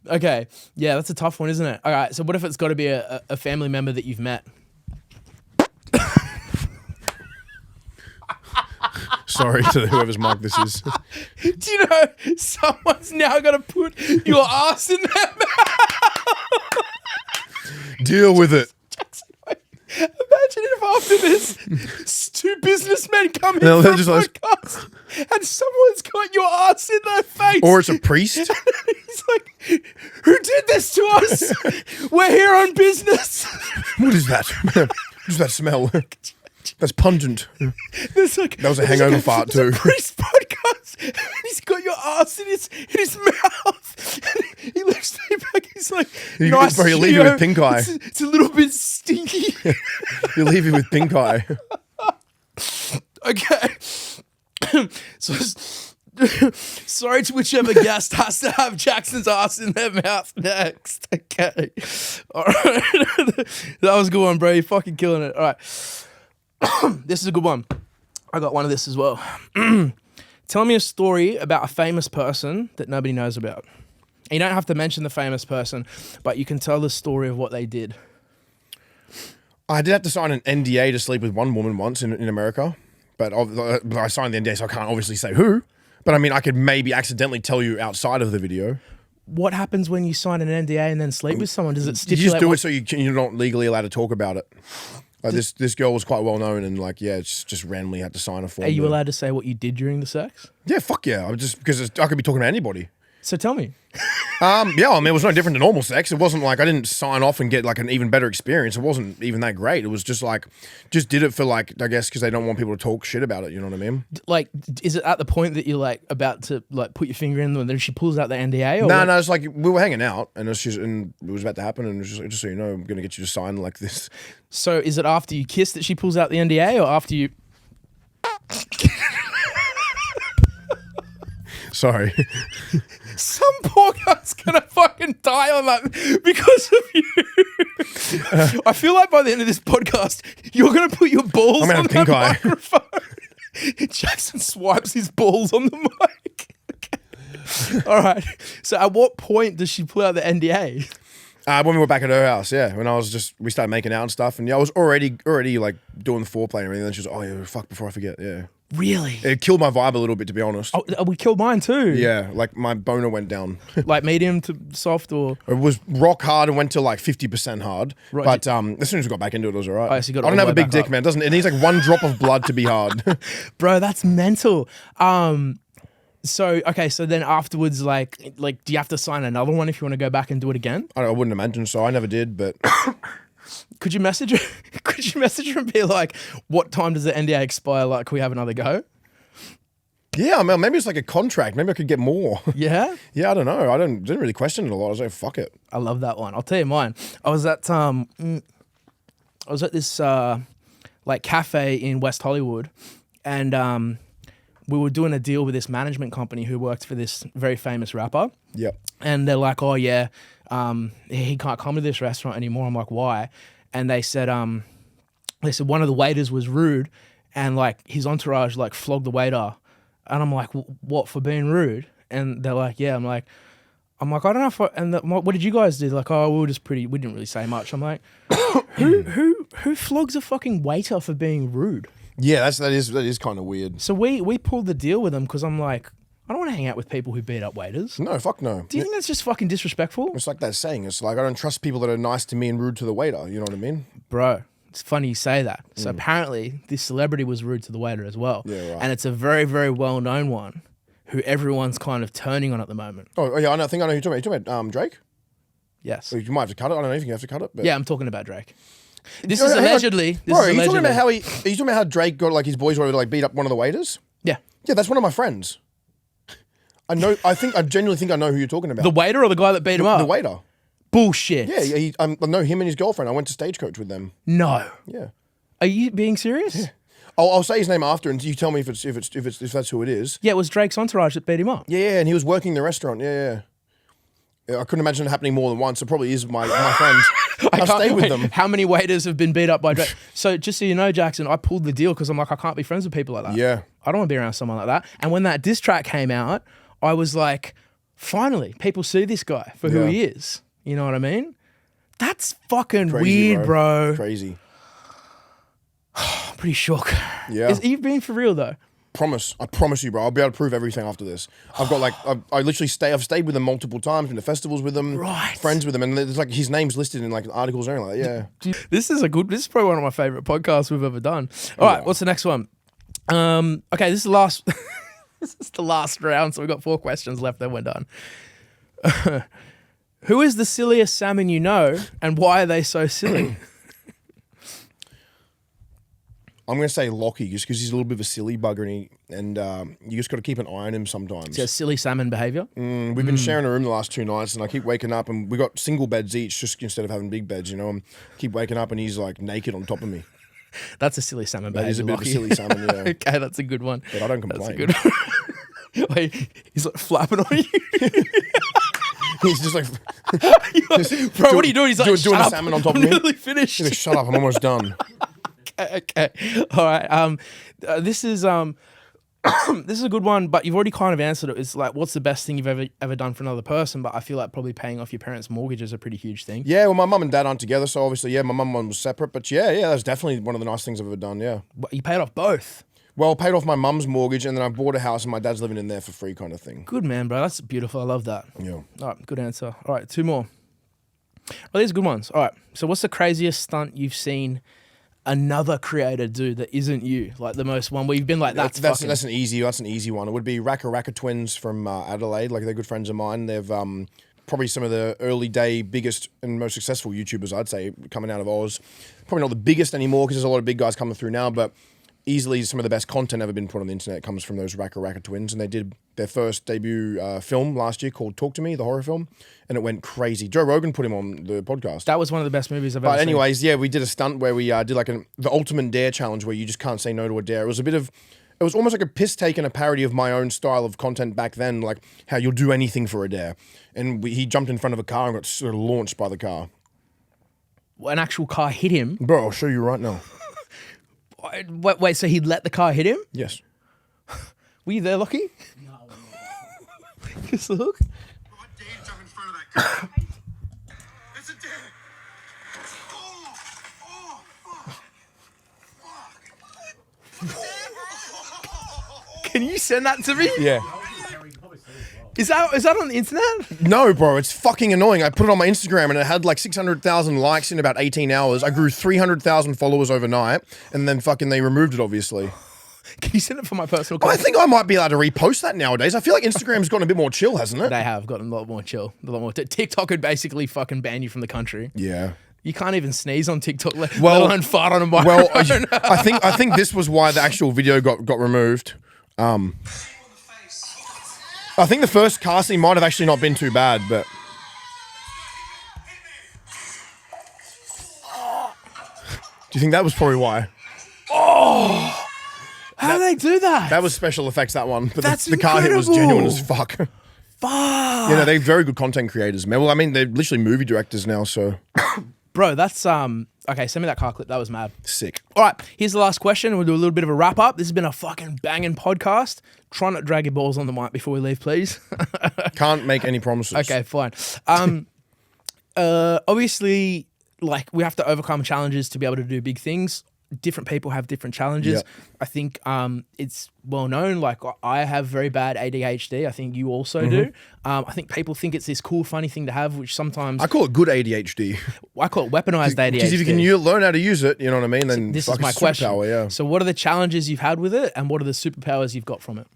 Speaker 1: okay, yeah, that's a tough one, isn't it? All right, so what if it's got to be a family member that you've met?
Speaker 2: Sorry to whoever's mic this is.
Speaker 1: Do you know someone's now got to put your ass in their mouth?
Speaker 2: Deal with it.
Speaker 1: Imagine if after this, 2 businessmen come in for a podcast and someone's got your ass in their face.
Speaker 2: Or it's a priest.
Speaker 1: And he's like, who did this to us? We're here on business.
Speaker 2: What is that? What is that smell? That's pungent.
Speaker 1: Like,
Speaker 2: that was a hangover fart too.
Speaker 1: Priest podcast. And he's got your ass in his mouth. And he looks back. He's like, nice.
Speaker 2: Bro, he'll leave you with pink eye.
Speaker 1: It's a little bit stinky.
Speaker 2: He'll leave you with pink eye.
Speaker 1: Okay. So, sorry to whichever guest has to have Jackson's ass in their mouth next. Okay. All right. That was a good one, bro. You're fucking killing it. All right. This is a good one. I got one of this as well. Tell me a story about a famous person that nobody knows about. And you don't have to mention the famous person, but you can tell the story of what they did.
Speaker 2: I did have to sign an NDA to sleep with one woman once in America, but I signed the NDA, so I can't obviously say who. But I mean, I could maybe accidentally tell you outside of the video.
Speaker 1: What happens when you sign an NDA and then sleep with someone? Does it stipulate?
Speaker 2: You just do it so you're not legally allowed to talk about it. This girl was quite well known, and like, yeah, just randomly had to sign a form.
Speaker 1: Are you allowed to say what you did during the sex?
Speaker 2: Yeah, fuck yeah. I just because I could be talking about anybody.
Speaker 1: So tell me.
Speaker 2: Yeah, I mean, it was no different than normal sex. It wasn't like I didn't sign off and get like an even better experience. It wasn't even that great. It was just like, just did it for like, I guess, because they don't want people to talk shit about it. You know what I mean?
Speaker 1: Like, is it at the point that you're like about to like put your finger in and then she pulls out the NDA? Or
Speaker 2: No, it's like we were hanging out and it was about to happen, and it was just like, just so you know, I'm gonna get you to sign like this.
Speaker 1: So is it after you kiss that she pulls out the NDA, or after you?
Speaker 2: Sorry.
Speaker 1: Some poor guy's gonna fucking die on that because of you. I feel like by the end of this podcast, you're gonna put your balls
Speaker 2: I'm gonna
Speaker 1: on
Speaker 2: have pink
Speaker 1: that
Speaker 2: eye.
Speaker 1: microphone. Jackson swipes his balls on the mic. Okay. All right. So at what point does she pull out the NDA?
Speaker 2: When we were back at her house, yeah. When we started making out and stuff, and yeah, I was already like doing the foreplay and everything. And she was, oh yeah, fuck, before I forget, yeah.
Speaker 1: Really?
Speaker 2: It killed my vibe a little bit, to be honest.
Speaker 1: Oh, we killed mine too.
Speaker 2: Yeah, like my boner went down.
Speaker 1: Like medium to soft, or
Speaker 2: It was rock hard and went to like 50% hard.
Speaker 1: Right.
Speaker 2: But as soon as we got back into it, it was all right.
Speaker 1: Oh, so you got
Speaker 2: I don't
Speaker 1: all
Speaker 2: have
Speaker 1: the
Speaker 2: a
Speaker 1: way
Speaker 2: big
Speaker 1: back
Speaker 2: dick,
Speaker 1: up.
Speaker 2: man. It needs like one drop of blood to be hard.
Speaker 1: bro, that's mental. So okay, so then afterwards, like, do you have to sign another one if you want to go back and do it again?
Speaker 2: I wouldn't imagine so. I never did, but
Speaker 1: Could you message her? Could you message her and be like, "What time does the NDA expire? Like, can we have another go?"
Speaker 2: yeah, I mean, maybe it's like a contract. Maybe I could get more.
Speaker 1: Yeah,
Speaker 2: Yeah, I don't know. I didn't really question it a lot. I was like, fuck it.
Speaker 1: I love that one. I'll tell you mine. I was at this like cafe in West Hollywood, and we were doing a deal with this management company who worked for this very famous rapper.
Speaker 2: Yep.
Speaker 1: And they're like, oh yeah, he can't come to this restaurant anymore. I'm like, why? And they said one of the waiters was rude, and like his entourage like flogged the waiter. And I'm like, what, for being rude? And they're like, yeah. I'm like, I don't know if what did you guys do? Like, oh, we didn't really say much. I'm like, who flogs a fucking waiter for being rude?
Speaker 2: Yeah, that is kind of weird.
Speaker 1: So we pulled the deal with them because I'm like, I don't want to hang out with people who beat up waiters.
Speaker 2: No, fuck no.
Speaker 1: Do you think that's just fucking disrespectful?
Speaker 2: It's like that saying. It's like, I don't trust people that are nice to me and rude to the waiter. You know what I mean?
Speaker 1: Bro, it's funny you say that. So apparently this celebrity was rude to the waiter as well.
Speaker 2: Yeah, right.
Speaker 1: And it's a very, very well-known one who everyone's kind of turning on at the moment.
Speaker 2: Oh, yeah, I think I know who you're talking about. You're talking about Drake?
Speaker 1: Yes.
Speaker 2: You might have to cut it. I don't know if you have to cut it. But
Speaker 1: Yeah, I'm talking about Drake. This
Speaker 2: You
Speaker 1: is
Speaker 2: know, hang on.
Speaker 1: allegedly.
Speaker 2: Bro, are you talking about are you talking about how Drake got like his boys were like beat up one of the waiters?
Speaker 1: Yeah.
Speaker 2: Yeah, that's one of my friends. I genuinely think I know who you're talking about.
Speaker 1: The waiter or the guy that beat him up?
Speaker 2: The waiter.
Speaker 1: Bullshit.
Speaker 2: Yeah, I know him and his girlfriend. I went to Stagecoach with them.
Speaker 1: No.
Speaker 2: Yeah.
Speaker 1: Are you being serious?
Speaker 2: I'll say his name after, and you tell me if that's who it is.
Speaker 1: Yeah, it was Drake's entourage that beat him up.
Speaker 2: Yeah, and he was working the restaurant. Yeah. I couldn't imagine it happening more than once. It probably is my friends. I've stayed with them.
Speaker 1: How many waiters have been beat up by Drake? So just so you know, Jackson, I pulled the deal because I'm like, I can't be friends with people like that.
Speaker 2: Yeah.
Speaker 1: I don't want to be around someone like that. And when that diss track came out, I was like, finally, people see this guy for who he is. You know what I mean? That's fucking
Speaker 2: Crazy,
Speaker 1: weird, bro.
Speaker 2: Crazy.
Speaker 1: I'm pretty shook.
Speaker 2: Yeah.
Speaker 1: Are you being for real though?
Speaker 2: I promise you, bro. I'll be able to prove everything after this. I've got like, I literally I've stayed with them multiple times, been to festivals with them,
Speaker 1: Right.
Speaker 2: friends with them, and there's like his name's listed in like articles and everything like that. Yeah.
Speaker 1: This is probably one of my favorite podcasts we've ever done. All right, what's the next one? Okay, this is the last. This is the last round, so we've got 4 questions left. Then we're done. Who is the silliest salmon you know, and why are they so silly?
Speaker 2: I'm gonna say Lockie just because he's a little bit of a silly bugger, and you just got to keep an eye on him sometimes.
Speaker 1: So silly salmon behavior.
Speaker 2: We've been sharing a room the last 2 nights, and I keep waking up, and we got single beds each, just instead of having big beds. You know, I keep waking up, and he's like naked on top of me.
Speaker 1: That's a silly salmon
Speaker 2: That
Speaker 1: behavior.
Speaker 2: is a bit of a
Speaker 1: Lockie.
Speaker 2: silly salmon, yeah.
Speaker 1: Okay, that's a good one.
Speaker 2: But I don't
Speaker 1: That's a
Speaker 2: complain.
Speaker 1: good one. Wait, he's like flapping on you.
Speaker 2: He's just like,
Speaker 1: Bro, what are you doing? He's like,
Speaker 2: doing
Speaker 1: shut
Speaker 2: a
Speaker 1: up.
Speaker 2: salmon on top
Speaker 1: I'm
Speaker 2: of me.
Speaker 1: nearly finished.
Speaker 2: He's like, shut up, I'm almost done.
Speaker 1: Okay. All right. This is this is a good one, but you've already kind of answered it. It's like, what's the best thing you've ever done for another person? But I feel like probably paying off your parents' mortgage is a pretty huge thing.
Speaker 2: Yeah, well, my mum and dad aren't together, so obviously, yeah, my mum and one was separate. But yeah, that's definitely one of the nice things I've ever done, yeah.
Speaker 1: But you paid off both.
Speaker 2: Well, paid off my mum's mortgage, and then I bought a house, and my dad's living in there for free kind of thing.
Speaker 1: Good man, bro. That's beautiful. I love that.
Speaker 2: Yeah.
Speaker 1: All right, good answer. All right, 2 more. Oh, these are good ones. All right. So what's the craziest stunt you've seen another creator do that isn't you? Like the most one where you've been like, that's
Speaker 2: an easy one. It would be Raka twins from Adelaide. Like they're good friends of mine. They've probably some of the early day biggest and most successful YouTubers, I'd say, coming out of Oz. Probably not the biggest anymore because there's a lot of big guys coming through now, but easily some of the best content ever been put on the internet comes from those Raka twins. And they did their first debut film last year called Talk to Me, the horror film, and it went crazy. Joe Rogan put him on the podcast.
Speaker 1: That was one of the best movies I've ever seen.
Speaker 2: But anyways, yeah, we did a stunt where we did like the ultimate dare challenge where you just can't say no to a dare. It was almost like a piss take and a parody of my own style of content back then, like how you'll do anything for a dare. And he jumped in front of a car and got sort of launched by the car.
Speaker 1: An actual car hit him?
Speaker 2: Bro, I'll show you right now.
Speaker 1: Wait, so he'd let the car hit him?
Speaker 2: Yes.
Speaker 1: Were you there, Lockie? No. Just look.
Speaker 3: I dare jump in front of that car. It's a dare. Oh, fuck.
Speaker 1: Can you send that to me?
Speaker 2: Yeah.
Speaker 1: Is that on the internet?
Speaker 2: No, bro, it's fucking annoying. I put it on my Instagram and it had like 600,000 likes in about 18 hours. I grew 300,000 followers overnight and then fucking they removed it, obviously.
Speaker 1: Can you send it for my personal
Speaker 2: I
Speaker 1: account?
Speaker 2: think I might be allowed to repost that nowadays. I feel like Instagram's gotten a bit more chill, hasn't it?
Speaker 1: They have gotten a lot more chill. A lot more. TikTok could basically fucking ban you from the country.
Speaker 2: Yeah.
Speaker 1: You can't even sneeze on TikTok, let
Speaker 2: Well-
Speaker 1: alone fart on a microphone.
Speaker 2: Well, I think this was why the actual video got removed. I think the first casting might have actually not been too bad, but do you think that was probably why?
Speaker 1: How do they do that?
Speaker 2: That was special effects, that one. But
Speaker 1: That's
Speaker 2: the car hit was
Speaker 1: incredible.
Speaker 2: genuine as fuck.
Speaker 1: Fuck.
Speaker 2: You know, they're very good content creators, man. Well, I mean, they're literally movie directors now, so
Speaker 1: Bro, that's okay, send me that car clip. That was mad.
Speaker 2: sick.
Speaker 1: All right, here's the last question. We'll do a little bit of a wrap up. This has been a fucking banging podcast. Try not to drag your balls on the mic before we leave, please.
Speaker 2: Can't make any promises.
Speaker 1: Okay, fine. Obviously, like we have to overcome challenges to be able to do big things. Different people have different challenges.
Speaker 2: Yep.
Speaker 1: I think it's well known. Like I have very bad ADHD. I think you also do. I think people think it's this cool, funny thing to have, which sometimes
Speaker 2: I call it good ADHD.
Speaker 1: I call it weaponized ADHD.
Speaker 2: Because if you can learn how to use it, you know what I mean, then
Speaker 1: This
Speaker 2: fuck,
Speaker 1: is my
Speaker 2: it's a
Speaker 1: question.
Speaker 2: superpower, yeah.
Speaker 1: So, what are the challenges you've had with it, and what are the superpowers you've got from it?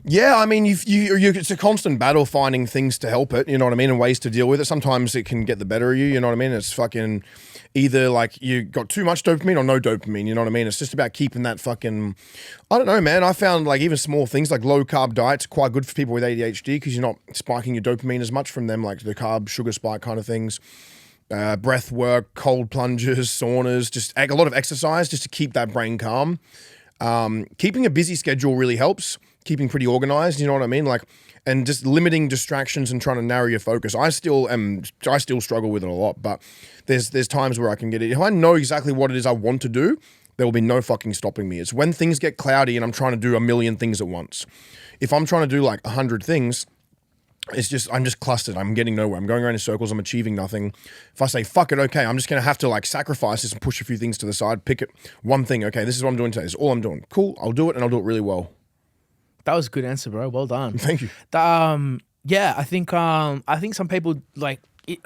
Speaker 2: Yeah, I mean, it's a constant battle finding things to help it, you know what I mean, and ways to deal with it. Sometimes it can get the better of you, you know what I mean? It's fucking either like you got too much dopamine or no dopamine, you know what I mean? It's just about keeping that fucking, I don't know, man. I found like even small things like low carb diets are quite good for people with ADHD because you're not spiking your dopamine as much from them, like the carb, sugar spike kind of things. Breath work, cold plunges, saunas, just a lot of exercise just to keep that brain calm. Keeping a busy schedule really helps. Keeping pretty organized, you know what I mean? Like, and just limiting distractions and trying to narrow your focus. I still struggle with it a lot, but there's times where I can get it. If I know exactly what it is I want to do, there will be no fucking stopping me. It's when things get cloudy and I'm trying to do a million things at once. If I'm trying to do like 100 things, I'm just clustered. I'm getting nowhere. I'm going around in circles. I'm achieving nothing. If I say, fuck it, okay, I'm just going to have to like sacrifice this and push a few things to the side, pick it one thing. Okay, this is what I'm doing today. This is all I'm doing. Cool. I'll do it and I'll do it really well.
Speaker 1: That was a good answer, bro. Well done.
Speaker 2: Thank you.
Speaker 1: Yeah, I think some people like it.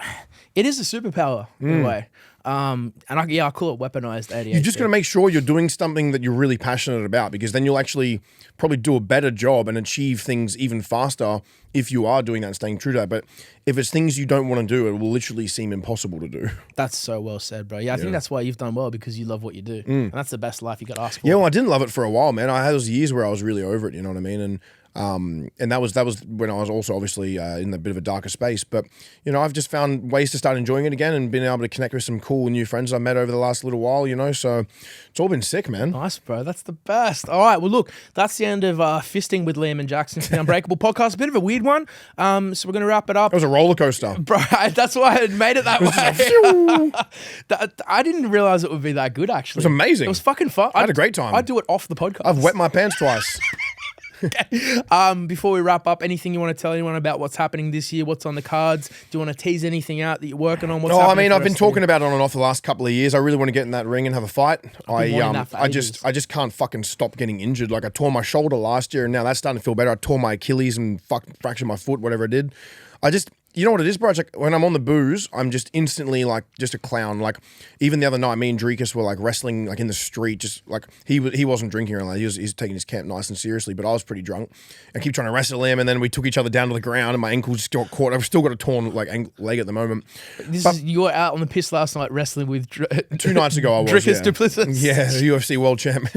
Speaker 1: It is a superpower in a way. And I call it weaponized ADHD.
Speaker 2: You're just going to make sure you're doing something that you're really passionate about, because then you'll actually probably do a better job and achieve things even faster if you are doing that and staying true to that. But if it's things you don't want to do, it will literally seem impossible to do.
Speaker 1: That's so well said, bro. Yeah, I think that's why you've done well, because you love what you do. And that's the best life you got to ask for.
Speaker 2: Yeah, well, I didn't love it for a while, man. I had those years where I was really over it, you know what I mean? And that was when I was also obviously in a bit of a darker space. But, you know, I've just found ways to start enjoying it again and been able to connect with some cool new friends I've met over the last little while, you know? So it's all been sick, man.
Speaker 1: Nice, bro. That's the best. All right. Well, look, that's the end of fisting with Liam and Jackson for the Unbreakable Podcast. A bit of a weird one. So we're going to wrap it up.
Speaker 2: It was a roller coaster.
Speaker 1: Bro, that's why I made it that way. I didn't realize it would be that good, actually.
Speaker 2: It was amazing.
Speaker 1: It was fucking fun.
Speaker 2: I had a great time.
Speaker 1: I'd do it off the podcast.
Speaker 2: I've wet my pants twice.
Speaker 1: Before we wrap up, anything you want to tell anyone about what's happening this year? What's on the cards? Do you want to tease anything out that you're working on?
Speaker 2: No, I mean, I've been talking about it on and off the last couple of years. I really want to get in that ring and have a fight. I just can't fucking stop getting injured. Like I tore my shoulder last year, and now that's starting to feel better. I tore my Achilles and fractured my foot, whatever I did. You know what it is, bro? It's like when I'm on the booze, I'm just instantly like just a clown. Like even the other night, me and Drekus were like wrestling like in the street. Just like he wasn't drinking or anything. He's taking his camp nice and seriously, but I was pretty drunk. I keep trying to wrestle him, and then we took each other down to the ground, and my ankle just got caught. I've still got a torn like leg at the moment.
Speaker 1: You were out on the piss last night wrestling with
Speaker 2: 2 nights ago. I was
Speaker 1: Drickus Duplessis.
Speaker 2: Yeah, UFC world champ.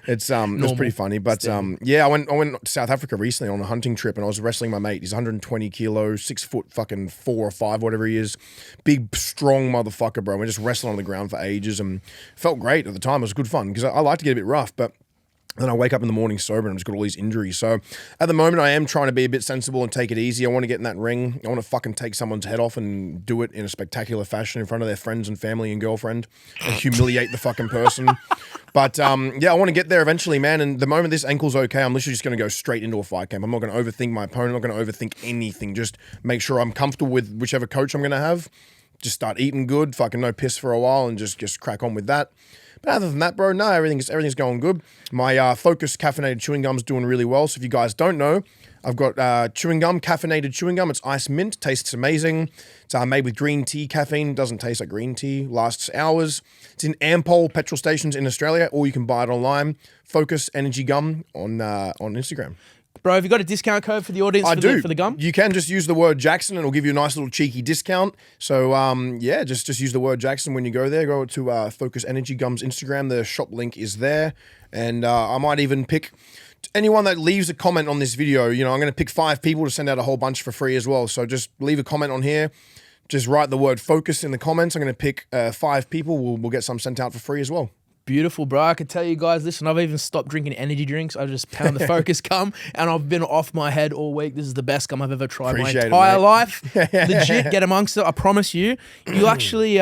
Speaker 2: It's pretty funny, but yeah, I went to South Africa recently on a hunting trip, and I was wrestling my mate. He's 120 kilos, 6 foot, fucking 4 or 5, whatever he is, big strong motherfucker, bro. We just wrestled on the ground for ages, and felt great at the time. It was good fun because I like to get a bit rough, but then I wake up in the morning sober and I've just got all these injuries. So at the moment, I am trying to be a bit sensible and take it easy. I want to get in that ring. I want to fucking take someone's head off and do it in a spectacular fashion in front of their friends and family and girlfriend and humiliate the fucking person. But yeah, I want to get there eventually, man. And the moment this ankle's okay, I'm literally just going to go straight into a fight camp. I'm not going to overthink my opponent. I'm not going to overthink anything. Just make sure I'm comfortable with whichever coach I'm going to have. Just start eating good, fucking no piss for a while, and just crack on with that. But other than that, bro, no, everything's going good. My Focus caffeinated chewing gum's doing really well. So if you guys don't know, I've got chewing gum, caffeinated chewing gum. It's ice mint, tastes amazing. It's made with green tea caffeine. Doesn't taste like green tea. Lasts hours. It's in Ampol petrol stations in Australia, or you can buy it online. Focus Energy Gum on Instagram.
Speaker 1: Bro, have you got a discount code for the audience for the gum?
Speaker 2: You can just use the word Jackson and it'll give you a nice little cheeky discount. So, yeah, just use the word Jackson when you go there. Go to Focus Energy Gum's Instagram. The shop link is there. And I might even pick anyone that leaves a comment on this video. You know, I'm going to pick 5 people to send out a whole bunch for free as well. So just leave a comment on here. Just write the word Focus in the comments. I'm going to pick 5 people. We'll get some sent out for free as well.
Speaker 1: Beautiful, bro. I can tell you guys, listen, I've even stopped drinking energy drinks. I just pound the Focus gum, and I've been off my head all week. This is the best gum I've ever tried
Speaker 2: Appreciate
Speaker 1: my entire
Speaker 2: it,
Speaker 1: life. Legit, get amongst it. I promise you. You actually,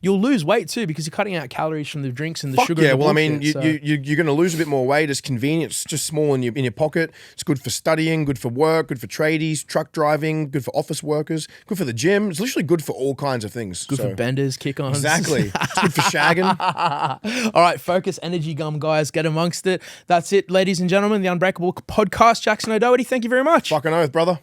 Speaker 1: you'll lose weight too because you're cutting out calories from the drinks and the sugar.
Speaker 2: Yeah,
Speaker 1: and the
Speaker 2: well, I mean,
Speaker 1: bullshit,
Speaker 2: you're going to lose a bit more weight. It's convenient. It's just small in your pocket. It's good for studying, good for work, good for tradies, truck driving, good for office workers, good for the gym. It's literally good for all kinds of things.
Speaker 1: Good for benders, kick-ons.
Speaker 2: Exactly. It's good for shagging.
Speaker 1: All right, Focus Energy Gum, guys. Get amongst it. That's it, ladies and gentlemen. The Unbreakable Podcast. JacksonODoherty, thank you very much.
Speaker 2: Fucking oath, brother.